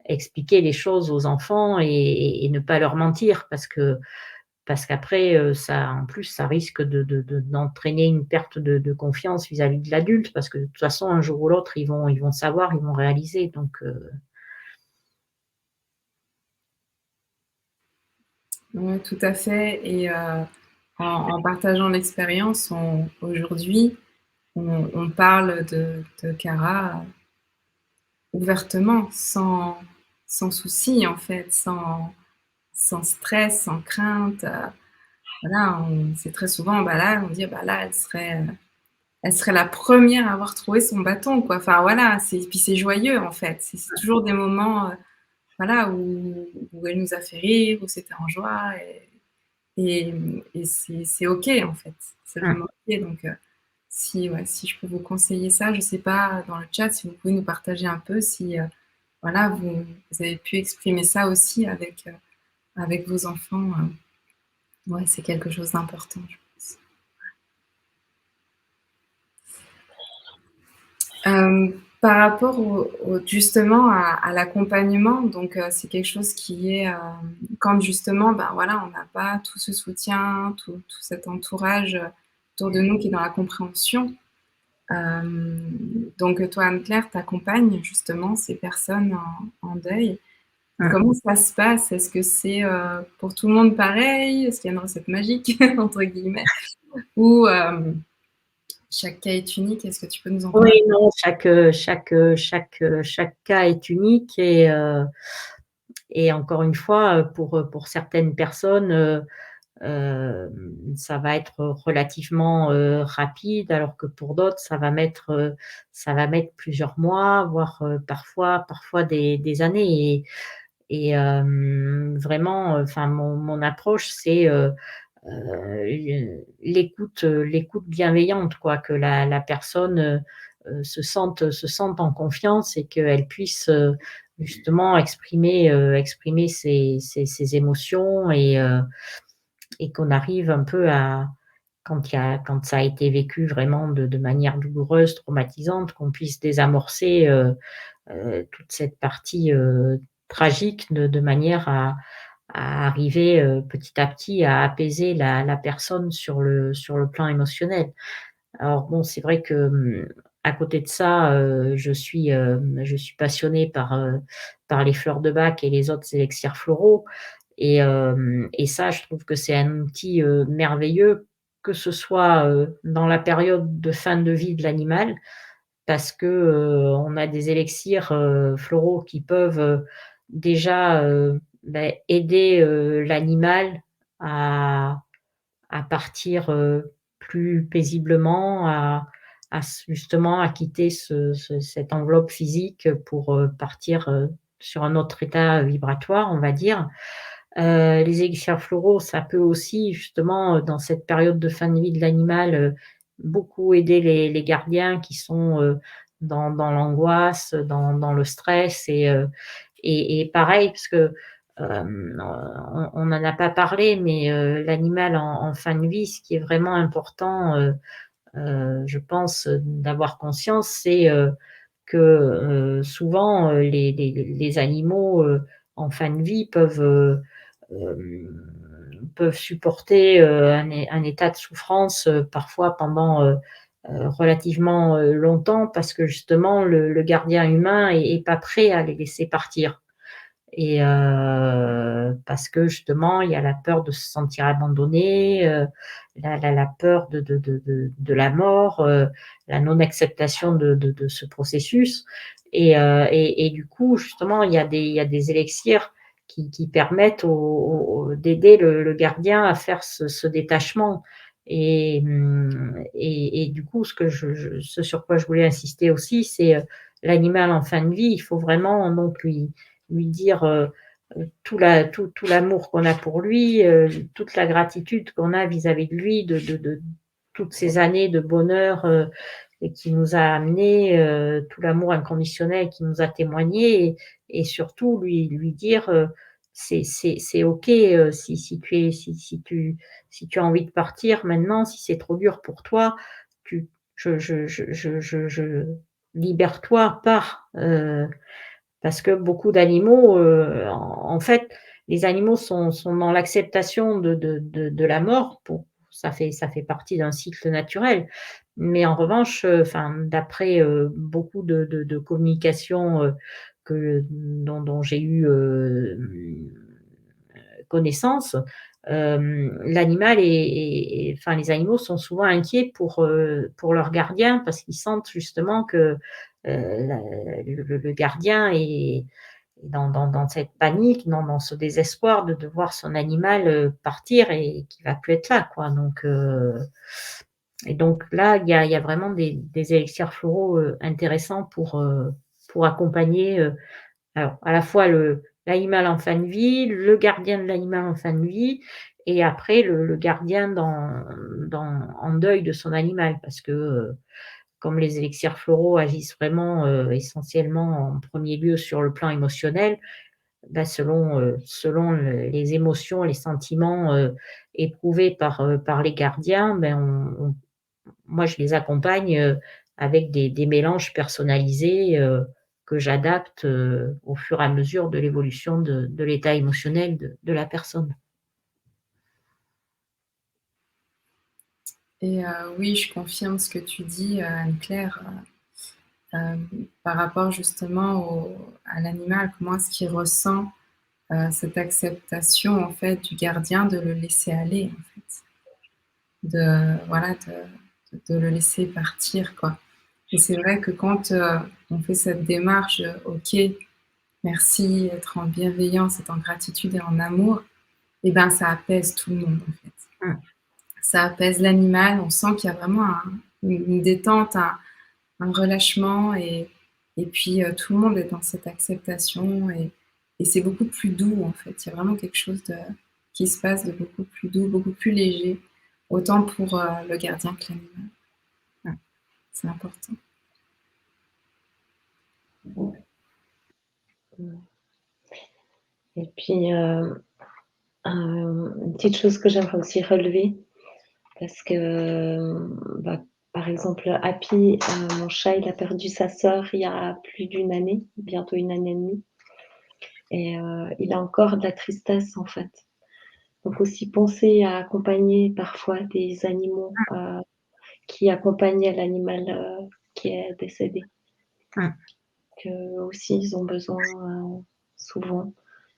[SPEAKER 3] expliquer les choses aux enfants et ne pas leur mentir parce qu'après, ça en plus, ça risque d'entraîner une perte de confiance vis-à-vis de l'adulte parce que de toute façon, un jour ou l'autre, ils vont savoir, ils vont réaliser donc
[SPEAKER 1] Ouais, tout à fait et en partageant l'expérience, aujourd'hui, on parle de Cara ouvertement, sans souci, en fait, sans stress, sans crainte, voilà, c'est très souvent, bah, là, on dit: «Bah, là, elle serait la première à avoir trouvé son bâton, quoi». Enfin, voilà, puis c'est joyeux, en fait. C'est toujours des moments, voilà, où elle nous a fait rire, où c'était en joie et et c'est OK, en fait. C'est
[SPEAKER 3] mmh.
[SPEAKER 1] vraiment OK donc si, ouais, si je peux vous conseiller ça, je sais pas dans le chat si vous pouvez nous partager un peu si, voilà, vous avez pu exprimer ça aussi avec vos enfants, ouais, c'est quelque chose d'important, je pense. Par rapport justement à l'accompagnement, donc c'est quelque chose qui est, quand justement, ben, voilà, on n'a pas tout ce soutien, tout cet entourage, autour de nous qui est dans la compréhension. Donc toi, Anne-Claire, tu accompagnes justement ces personnes en deuil.
[SPEAKER 3] Mmh.
[SPEAKER 1] Comment ça se passe? Est-ce que c'est, pour tout le monde pareil? Est-ce qu'il y a une recette «magique» entre guillemets? Ou, chaque cas est unique? Est-ce que tu peux nous en
[SPEAKER 3] Oui,
[SPEAKER 1] parler?
[SPEAKER 3] non, chaque cas est unique et encore une fois, pour certaines personnes, ça va être relativement, rapide, alors que pour d'autres, ça va mettre plusieurs mois, voire, parfois des années vraiment, enfin mon approche, c'est, l'écoute bienveillante quoi, que la personne, se sente en confiance et qu'elle puisse, justement exprimer ses émotions et qu'on arrive un peu à quand ça a été vécu vraiment de manière douloureuse, traumatisante, qu'on puisse désamorcer, toute cette partie, tragique de manière à arriver, petit à petit à apaiser la personne sur le plan émotionnel. Alors bon, c'est vrai que, à côté de ça, je suis passionnée par les fleurs de bac et les autres élixirs floraux et ça, je trouve que c'est un outil, merveilleux, que ce soit, dans la période de fin de vie de l'animal parce que, on a des élixirs, floraux qui peuvent, déjà, aider, l'animal à partir, plus paisiblement, justement à quitter cette enveloppe physique pour, partir, sur un autre état vibratoire, on va dire. Les élixirs floraux, ça peut aussi justement, dans cette période de fin de vie de l'animal, beaucoup aider les gardiens qui sont, dans l'angoisse, dans le stress et pareil parce que, on n'en a pas parlé, mais l'animal en fin de vie, ce qui est vraiment important, je pense, d'avoir conscience, c'est, que, souvent, les animaux, en fin de vie peuvent supporter, un état de souffrance, parfois pendant, relativement, longtemps parce que justement le gardien humain est pas prêt à les laisser partir et parce que justement il y a la peur de se sentir abandonné, la peur de la mort, la non-acceptation de ce processus et du coup justement il y a des élixirs qui permettent d'aider le gardien à faire ce détachement et du coup ce sur quoi je voulais insister aussi, c'est, l'animal en fin de vie, il faut vraiment donc lui dire, tout l'amour qu'on a pour lui, toute la gratitude qu'on a vis-à-vis de lui, de toutes ces années de bonheur, et qui nous a amenés, tout l'amour inconditionnel qu'il nous a témoigné et surtout lui dire, c'est OK, si tu as envie de partir maintenant, si c'est trop dur pour toi, tu je libère-toi, pars, parce que beaucoup d'animaux, en fait, les animaux sont dans l'acceptation de la mort pour ça fait partie d'un cycle naturel. Mais en revanche, enfin, d'après, beaucoup de communications, dont j'ai eu, connaissance, l'animal enfin, les animaux sont souvent inquiets pour leur gardien parce qu'ils sentent justement que, la le gardien est dans cette panique, dans ce désespoir de voir son animal, partir et qu'il va plus être là, quoi. Donc et donc là, il y a vraiment des élixirs floraux, intéressants pour accompagner, alors à la fois l'animal en fin de vie, le gardien de l'animal en fin de vie et après le gardien en deuil de son animal. Parce que, comme les élixirs floraux agissent vraiment, essentiellement en premier lieu sur le plan émotionnel, bah, selon les émotions, les sentiments, éprouvés par les gardiens, ben, moi, je les accompagne, avec des mélanges personnalisés, que j'adapte, au fur et à mesure de l'évolution de l'état émotionnel de la personne.
[SPEAKER 1] Et oui, je confirme ce que tu dis, Anne-Claire, par rapport justement à l'animal, comment est-ce qu'il ressent, cette acceptation en fait du gardien de le laisser aller en fait. Voilà, de le laisser partir quoi. Et c'est vrai que quand, on fait cette démarche, OK, merci, être en bienveillance, être en gratitude et en amour, et ben, ça apaise tout le monde en fait.
[SPEAKER 3] Mmh.
[SPEAKER 1] Ça apaise l'animal, on sent qu'il y a vraiment une détente, un relâchement et puis, tout le monde est dans cette acceptation et c'est beaucoup plus doux en fait. Il y a vraiment quelque chose qui se passe de beaucoup plus doux, beaucoup plus léger, autant pour, le gardien que l'animal. Ouais, c'est important.
[SPEAKER 2] Et puis, une petite chose que j'aimerais aussi relever, parce que, bah, par exemple, Happy, mon chat, il a perdu sa sœur il y a plus d'une année, bientôt une année et demie, et il a encore de la tristesse, en fait. Donc aussi penser à accompagner parfois des animaux, qui accompagnaient l'animal, qui est décédé.
[SPEAKER 3] Mmh.
[SPEAKER 2] Qu'eux aussi, ils ont besoin, souvent.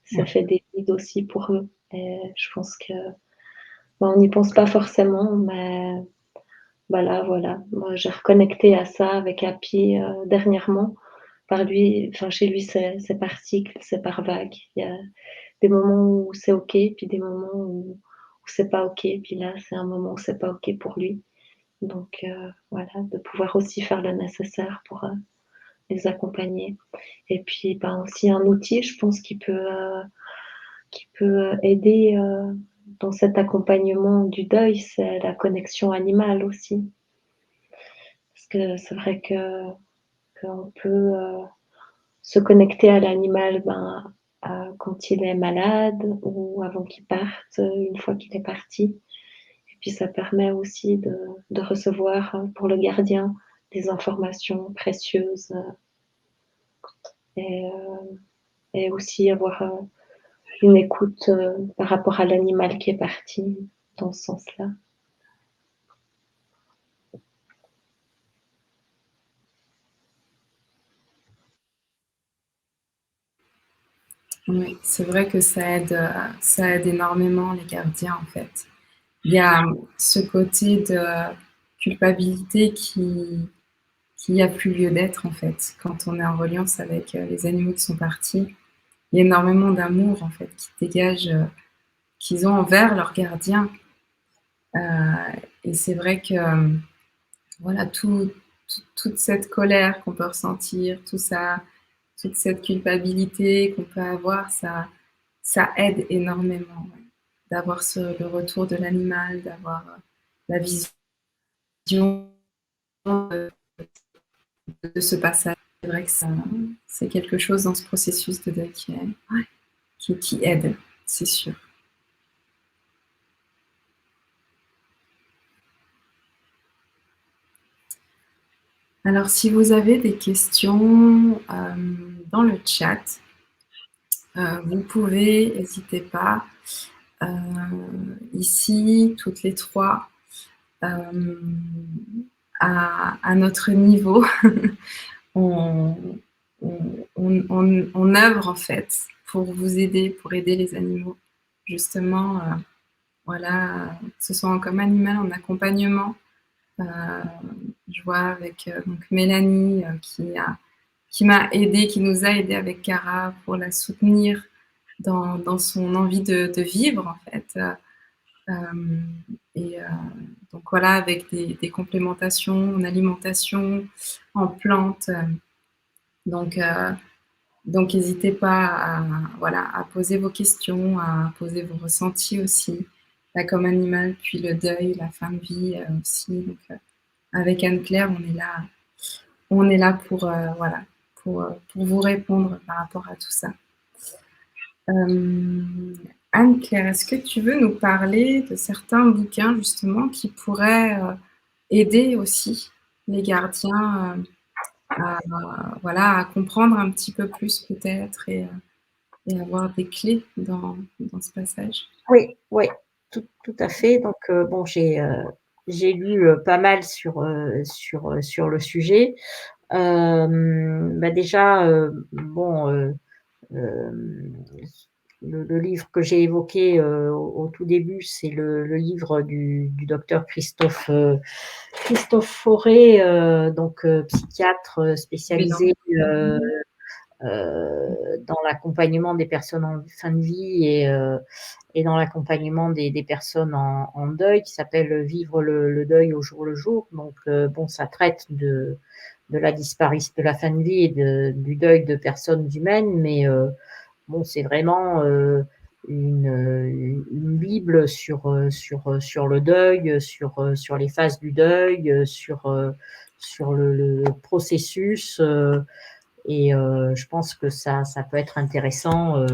[SPEAKER 2] Ça
[SPEAKER 3] Ouais.
[SPEAKER 2] fait des vides aussi pour eux et je pense que, bah, on n'y pense pas forcément, mais bah, là, voilà, moi, j'ai reconnecté à ça avec Happy, dernièrement. Par lui enfin, chez lui, c'est par cycle, c'est par vague. Il y a des moments où c'est OK, puis des moments où c'est pas OK, puis là, c'est un moment où c'est pas OK pour lui. Donc voilà, de pouvoir aussi faire le nécessaire pour, les accompagner et puis, ben, aussi un outil, je pense, qui peut, qui peut aider dans cet accompagnement du deuil, c'est la connexion animale aussi. Parce que c'est vrai qu'on peut se connecter à l'animal quand il est malade ou avant qu'il parte, une fois qu'il est parti. Et puis ça permet aussi de recevoir pour le gardien des informations précieuses et, et aussi avoir une écoute par rapport à l'animal qui est parti dans ce sens-là.
[SPEAKER 1] Oui, c'est vrai que ça aide énormément les gardiens en fait. Il y a ce côté de culpabilité qui a plus lieu d'être en fait. Quand on est en reliance avec les animaux qui sont partis, il y a énormément d'amour en fait qui dégage, qu'ils ont envers leurs gardiens. Et c'est vrai que voilà, toute cette colère qu'on peut ressentir, tout ça, toute cette culpabilité qu'on peut avoir, ça aide énormément, ouais. D'avoir le retour de l'animal, d'avoir la vision de, de ce passage. C'est vrai que c'est quelque chose dans ce processus de deuil qui aide, c'est sûr. Alors, si vous avez des questions dans le chat, vous pouvez, n'hésitez pas, ici, toutes les trois, à notre niveau, on œuvre en fait pour vous aider, pour aider les animaux, justement, voilà, que ce soit comme animal en accompagnement. Je vois avec donc Mélanie qui m'a aidée, qui nous a aidés avec Cara pour la soutenir dans son envie de vivre en fait. Donc voilà, avec des complémentations en alimentation, en plantes. Donc n'hésitez pas à poser vos questions, à poser vos ressentis aussi, là comme animal, puis le deuil, la fin de vie aussi. Donc avec Anne-Claire, on est là pour pour vous répondre par rapport à tout ça. Anne-Claire, est-ce que tu veux nous parler de certains bouquins justement qui pourraient aider aussi les gardiens à comprendre un petit peu plus peut-être et avoir des clés dans ce passage?
[SPEAKER 3] Oui, oui, tout à fait. Donc, bon, j'ai lu pas mal sur le sujet. Déjà, bon, le livre que j'ai évoqué au tout début, c'est le livre du docteur Christophe Fauré, donc psychiatre
[SPEAKER 1] Oui, non.
[SPEAKER 3] spécialisé dans l'accompagnement des personnes en fin de vie et dans l'accompagnement des personnes en deuil, qui s'appelle Vivre le deuil au jour le jour. Donc, bon, ça traite de la disparition, de la fin de vie et du deuil de personnes humaines, mais bon, c'est vraiment une bible sur le deuil, sur les phases du deuil, sur le processus. Et je pense que ça peut être intéressant,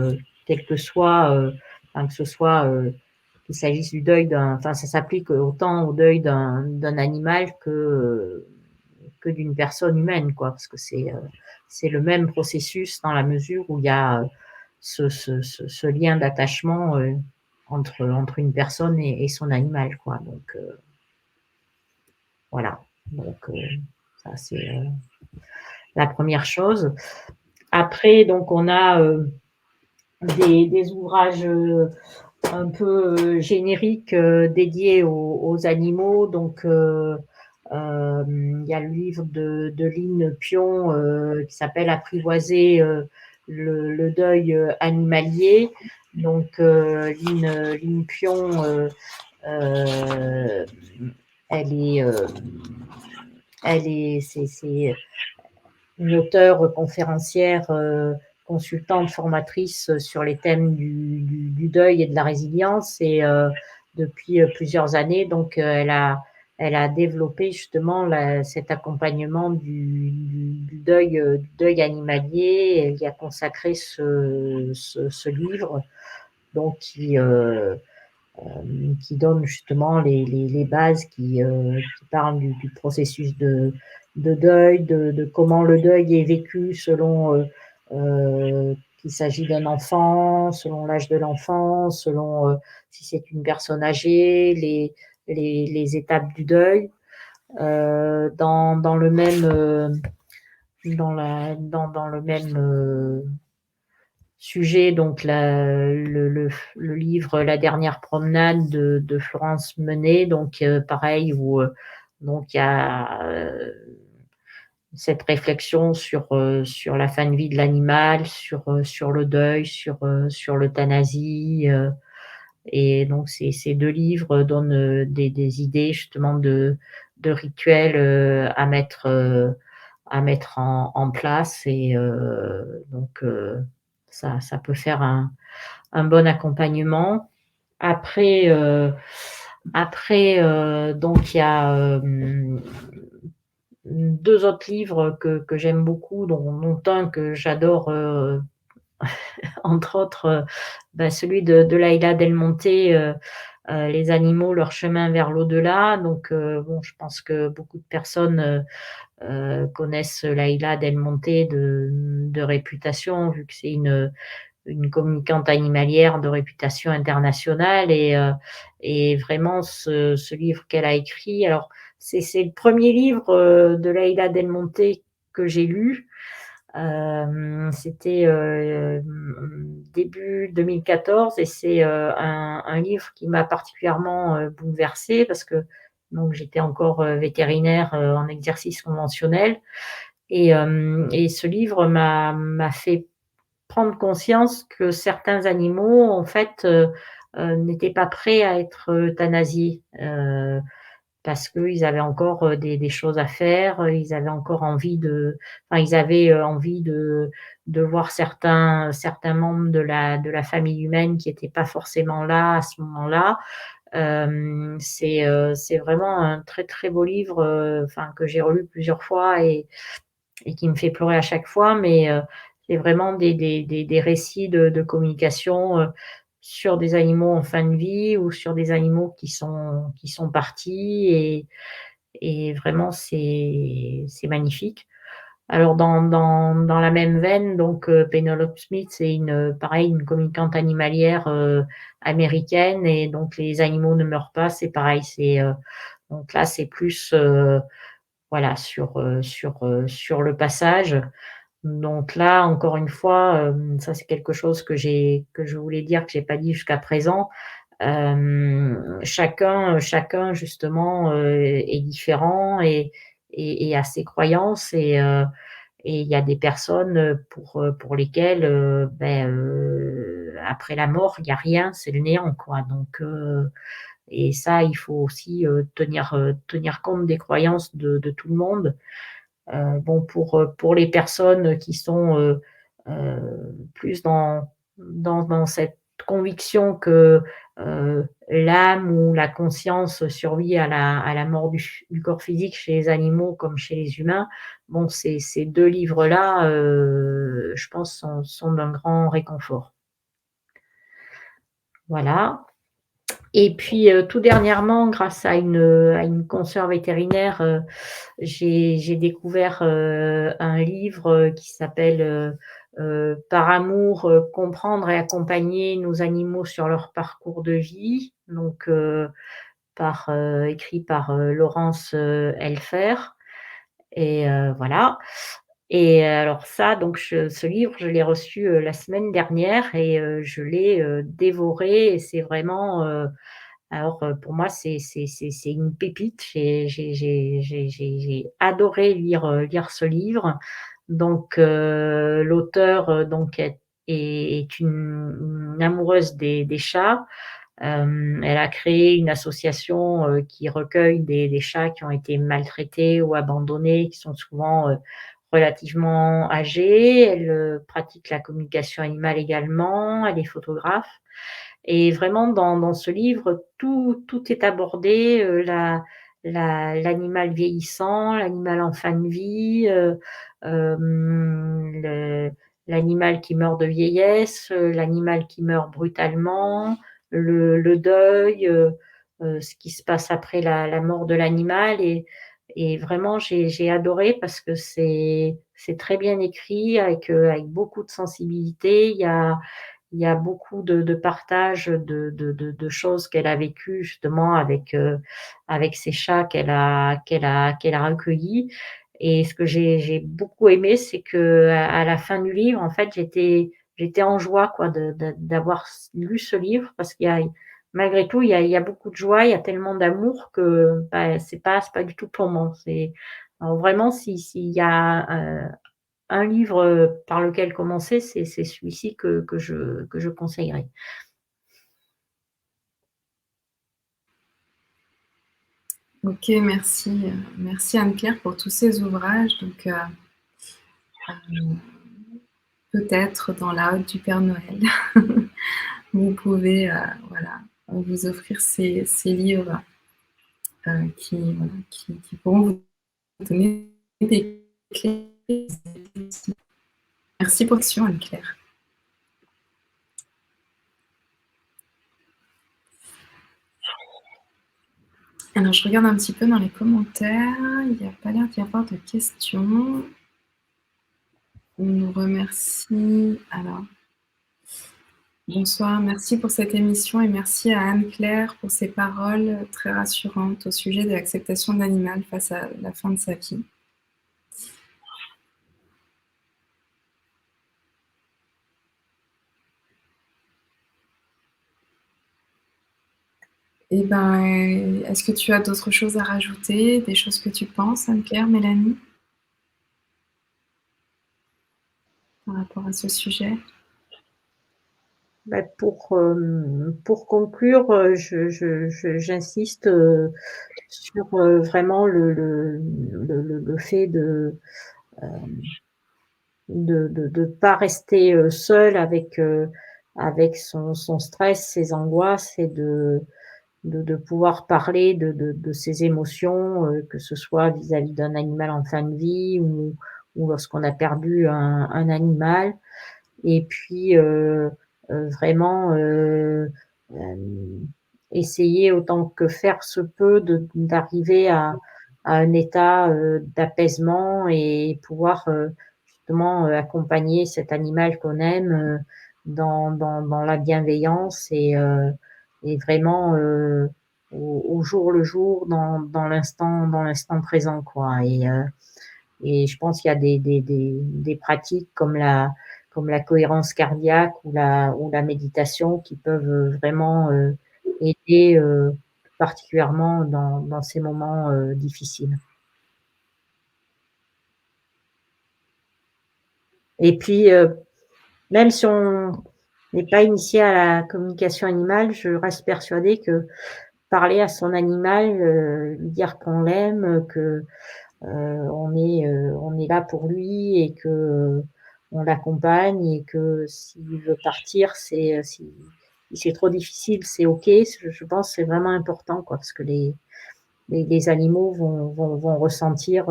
[SPEAKER 3] quel que soit, que ce soit qu'il s'agisse du deuil ça s'applique autant au deuil d'un animal que d'une personne humaine, quoi, parce que c'est le même processus dans la mesure où il y a ce lien d'attachement entre une personne et son animal, quoi. Donc voilà. Donc ça c'est la première chose. Après, donc on a des ouvrages un peu génériques dédiés aux animaux. Donc, il y a le livre de Lynn Pion qui s'appelle Apprivoiser le deuil animalier. Donc, Lynn Pion, c'est une auteure conférencière consultante formatrice sur les thèmes du deuil et de la résilience, et depuis plusieurs années, donc elle a développé justement cet accompagnement du deuil animalier. Elle y a consacré ce livre, donc qui donne justement les bases, qui parlent du processus de deuil, de comment le deuil est vécu selon qu'il s'agit d'un enfant, selon l'âge de l'enfant, selon si c'est une personne âgée, les étapes du deuil. Dans le même sujet, donc le livre La dernière promenade de Florence Menet, donc pareil, où donc il y a cette réflexion sur la fin de vie de l'animal, sur le deuil, sur l'euthanasie, et donc ces deux livres donnent des idées justement de rituels à mettre en place, et donc ça peut faire un bon accompagnement. Après, donc il y a deux autres livres que j'aime beaucoup, dont un que j'adore, entre autres, celui de Laïla Del Monte, Les animaux, leur chemin vers l'au-delà. Donc bon, je pense que beaucoup de personnes connaissent Laïla Del Monte de réputation, vu que c'est une communicante animalière de réputation internationale, et vraiment ce livre qu'elle a écrit, alors c'est le premier livre de Laïla Del Monte que j'ai lu. C'était début 2014, et c'est un livre qui m'a particulièrement bouleversée, parce que donc j'étais encore vétérinaire en exercice conventionnel, et ce livre m'a fait prendre conscience que certains animaux, en fait, n'étaient pas prêts à être euthanasiés, parce qu'ils avaient encore des choses à faire, ils avaient encore envie ils avaient envie de voir certains membres de la famille humaine qui n'étaient pas forcément là à ce moment-là. C'est vraiment un très très beau livre, que j'ai relu plusieurs fois, et qui me fait pleurer à chaque fois, mais c'est vraiment des récits de communication sur des animaux en fin de vie, ou sur des animaux qui sont partis, et vraiment c'est magnifique. Alors dans la même veine, donc Penelope Smith, c'est une communicante animalière américaine, et donc Les animaux ne meurent pas, c'est pareil, donc là c'est plus voilà, sur le passage. Donc là, encore une fois, ça c'est quelque chose que je voulais dire, que j'ai pas dit jusqu'à présent. Chacun justement est différent, et a ses croyances, et il y a des personnes pour lesquelles après la mort, il y a rien, c'est le néant, quoi. Donc et ça, il faut aussi tenir compte des croyances de tout le monde. Bon, pour les personnes qui sont plus dans cette conviction que l'âme ou la conscience survit à la mort du corps physique chez les animaux comme chez les humains, bon, ces deux livres-là, je pense, sont d'un grand réconfort. Voilà. Et puis tout dernièrement, grâce à une consoeur vétérinaire, j'ai découvert un livre qui s'appelle Par amour, comprendre et accompagner nos animaux sur leur parcours de vie, donc écrit par Laurence Elfer, et voilà. Et alors ça, donc ce livre, je l'ai reçu la semaine dernière, et je l'ai dévoré, et c'est vraiment alors pour moi, c'est une pépite. J'ai adoré lire ce livre. Donc l'auteure donc est une amoureuse des chats. Elle a créé une association qui recueille des chats qui ont été maltraités ou abandonnés, qui sont souvent relativement âgée, elle pratique la communication animale également, elle est photographe et vraiment dans ce livre, tout est abordé, l'animal vieillissant, l'animal en fin de vie, le l'animal qui meurt de vieillesse, l'animal qui meurt brutalement, le deuil, ce qui se passe après la mort de l'animal et vraiment j'ai adoré parce que c'est très bien écrit avec beaucoup de sensibilité. Il y a beaucoup de partage de choses qu'elle a vécues justement avec ses chats qu'elle a recueillis et ce que j'ai beaucoup aimé, c'est qu'à la fin du livre, en fait, j'étais en joie quoi d'avoir lu ce livre parce qu'il y a malgré tout, il y a beaucoup de joie, il y a tellement d'amour que, bah, c'est pas du tout plombant. Alors vraiment s'il y a, un livre, par lequel commencer, c'est celui-ci que je conseillerais.
[SPEAKER 1] Ok, merci, merci Anne-Claire pour tous ces ouvrages. Donc, peut-être dans la hotte du Père Noël, vous pouvez voilà, vous offrir ces livres qui pourront vous donner des clés. Merci pour l'action, Anne-Claire. Alors, je regarde un petit peu dans les commentaires. Il n'y a pas l'air d'y avoir de questions. On nous remercie. Alors, bonsoir, merci pour cette émission et merci à Anne-Claire pour ses paroles très rassurantes au sujet de l'acceptation de l'animal face à la fin de sa vie. Eh ben, est-ce que tu as d'autres choses à rajouter, des choses que tu penses, Anne-Claire, Mélanie, par rapport à ce sujet?
[SPEAKER 3] Bah, pour conclure, j'insiste, sur, vraiment le fait de pas rester, seul avec son stress, ses angoisses et de pouvoir parler de ses émotions, que ce soit vis-à-vis d'un animal en fin de vie ou lorsqu'on a perdu un animal et puis, vraiment, essayer autant que faire se peut d'arriver à un état, d'apaisement et pouvoir, justement, accompagner cet animal qu'on aime, dans la bienveillance et vraiment, au jour le jour, dans l'instant présent, quoi et je pense qu'il y a des pratiques comme la cohérence cardiaque ou la méditation qui peuvent, vraiment, aider, particulièrement dans ces moments, difficiles. Et puis, même si on n'est pas initié à la communication animale, je reste persuadée que parler à son animal, lui dire qu'on l'aime, que on est là pour lui et que on l'accompagne et que s'il veut partir, si c'est trop difficile, c'est OK. Je pense que c'est vraiment important, quoi, parce que les animaux vont ressentir,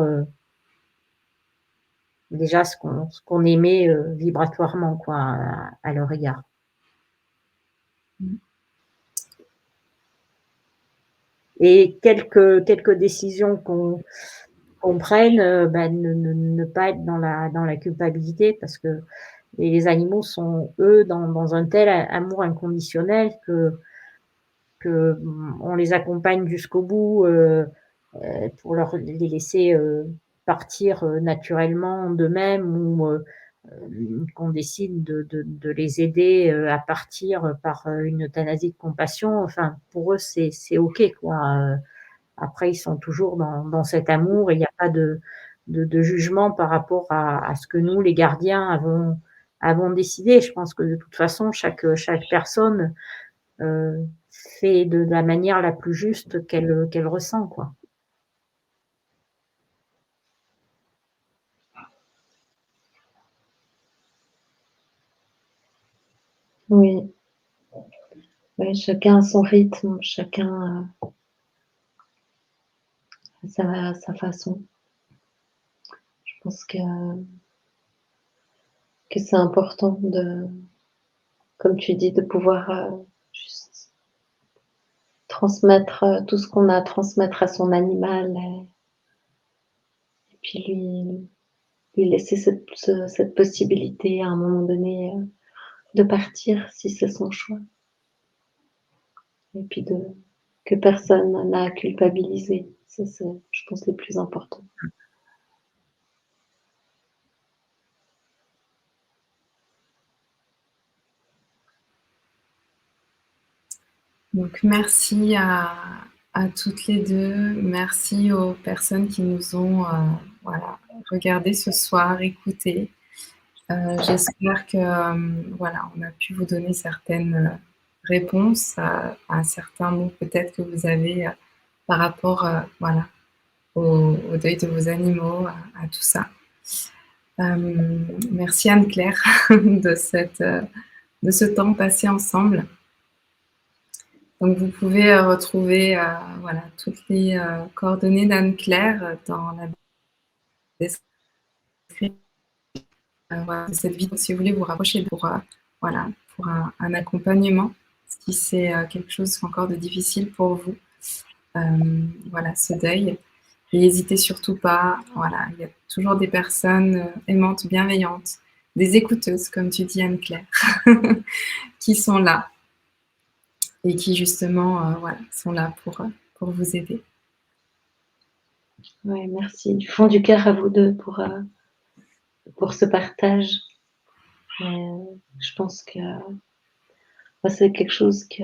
[SPEAKER 3] déjà ce qu'on émet, vibratoirement, quoi, à leur égard. Et quelques décisions qu'on prenne, bah, ne pas être dans la culpabilité parce que les animaux sont, eux, dans un tel amour inconditionnel que on les accompagne jusqu'au bout, pour les laisser, partir, naturellement d'eux-mêmes ou, qu'on décide de les aider, à partir, par, une euthanasie de compassion. Enfin, pour eux, c'est OK, quoi, après, ils sont toujours dans cet amour et il n'y a pas de jugement par rapport à ce que nous, les gardiens, avons décidé. Je pense que de toute façon, chaque personne, fait de la manière la plus juste qu'elle ressent, quoi.
[SPEAKER 2] Oui. Ouais, chacun a son rythme, chacun a sa façon. Je pense que c'est important de, comme tu dis, de pouvoir, juste transmettre, tout ce qu'on a à transmettre à son animal et puis lui laisser cette possibilité à un moment donné, de partir si c'est son choix et puis que personne n'a à culpabiliser. Ça, c'est, je pense, le plus important.
[SPEAKER 1] Donc merci à toutes les deux. Merci aux personnes qui nous ont voilà, regardé ce soir, écouté. J'espère que voilà, on a pu vous donner certaines réponses à certains mots peut-être que vous avez par rapport voilà, au deuil de vos animaux, à tout ça. Merci Anne-Claire de ce temps passé ensemble. Donc vous pouvez retrouver voilà, toutes les coordonnées d'Anne-Claire dans la description de cette vidéo si vous voulez vous rapprocher voilà, pour un accompagnement, si c'est quelque chose encore de difficile pour vous. Voilà, ce deuil. Et n'hésitez surtout pas, voilà, il y a toujours des personnes aimantes, bienveillantes, des écouteuses, comme tu dis Anne-Claire, qui sont là et qui justement voilà, sont là pour vous aider.
[SPEAKER 2] Ouais, merci du fond du cœur à vous deux pour ce partage. Je pense que c'est quelque chose qui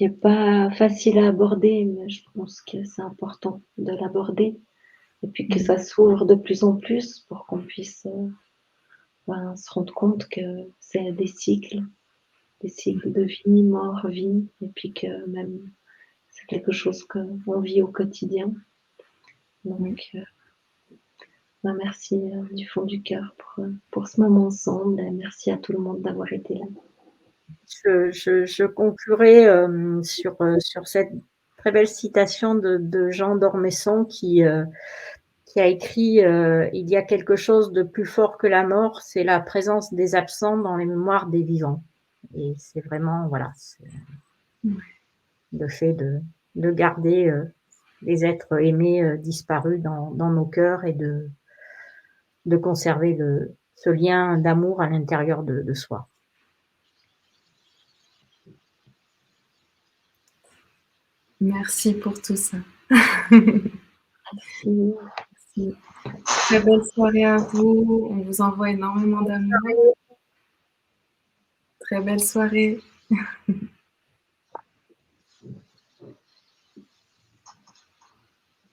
[SPEAKER 2] est pas facile à aborder, mais je pense que c'est important de l'aborder et puis que ça s'ouvre de plus en plus pour qu'on puisse se rendre compte que c'est des cycles de vie, mort, vie, et puis que même c'est quelque chose qu'on vit au quotidien. Donc, merci du fond du cœur pour ce moment ensemble et merci à tout le monde d'avoir été là.
[SPEAKER 3] Je conclurai sur cette très belle citation de Jean d'Ormesson qui a écrit il y a quelque chose de plus fort que la mort, c'est la présence des absents dans les mémoires des vivants. Et c'est vraiment, voilà, c'est le fait de garder les êtres aimés disparus dans nos cœurs et de conserver ce lien d'amour à l'intérieur de soi.
[SPEAKER 1] Merci pour tout ça.
[SPEAKER 2] Merci.
[SPEAKER 1] Merci. Très belle soirée à vous. On vous envoie énormément d'amour. Très belle soirée.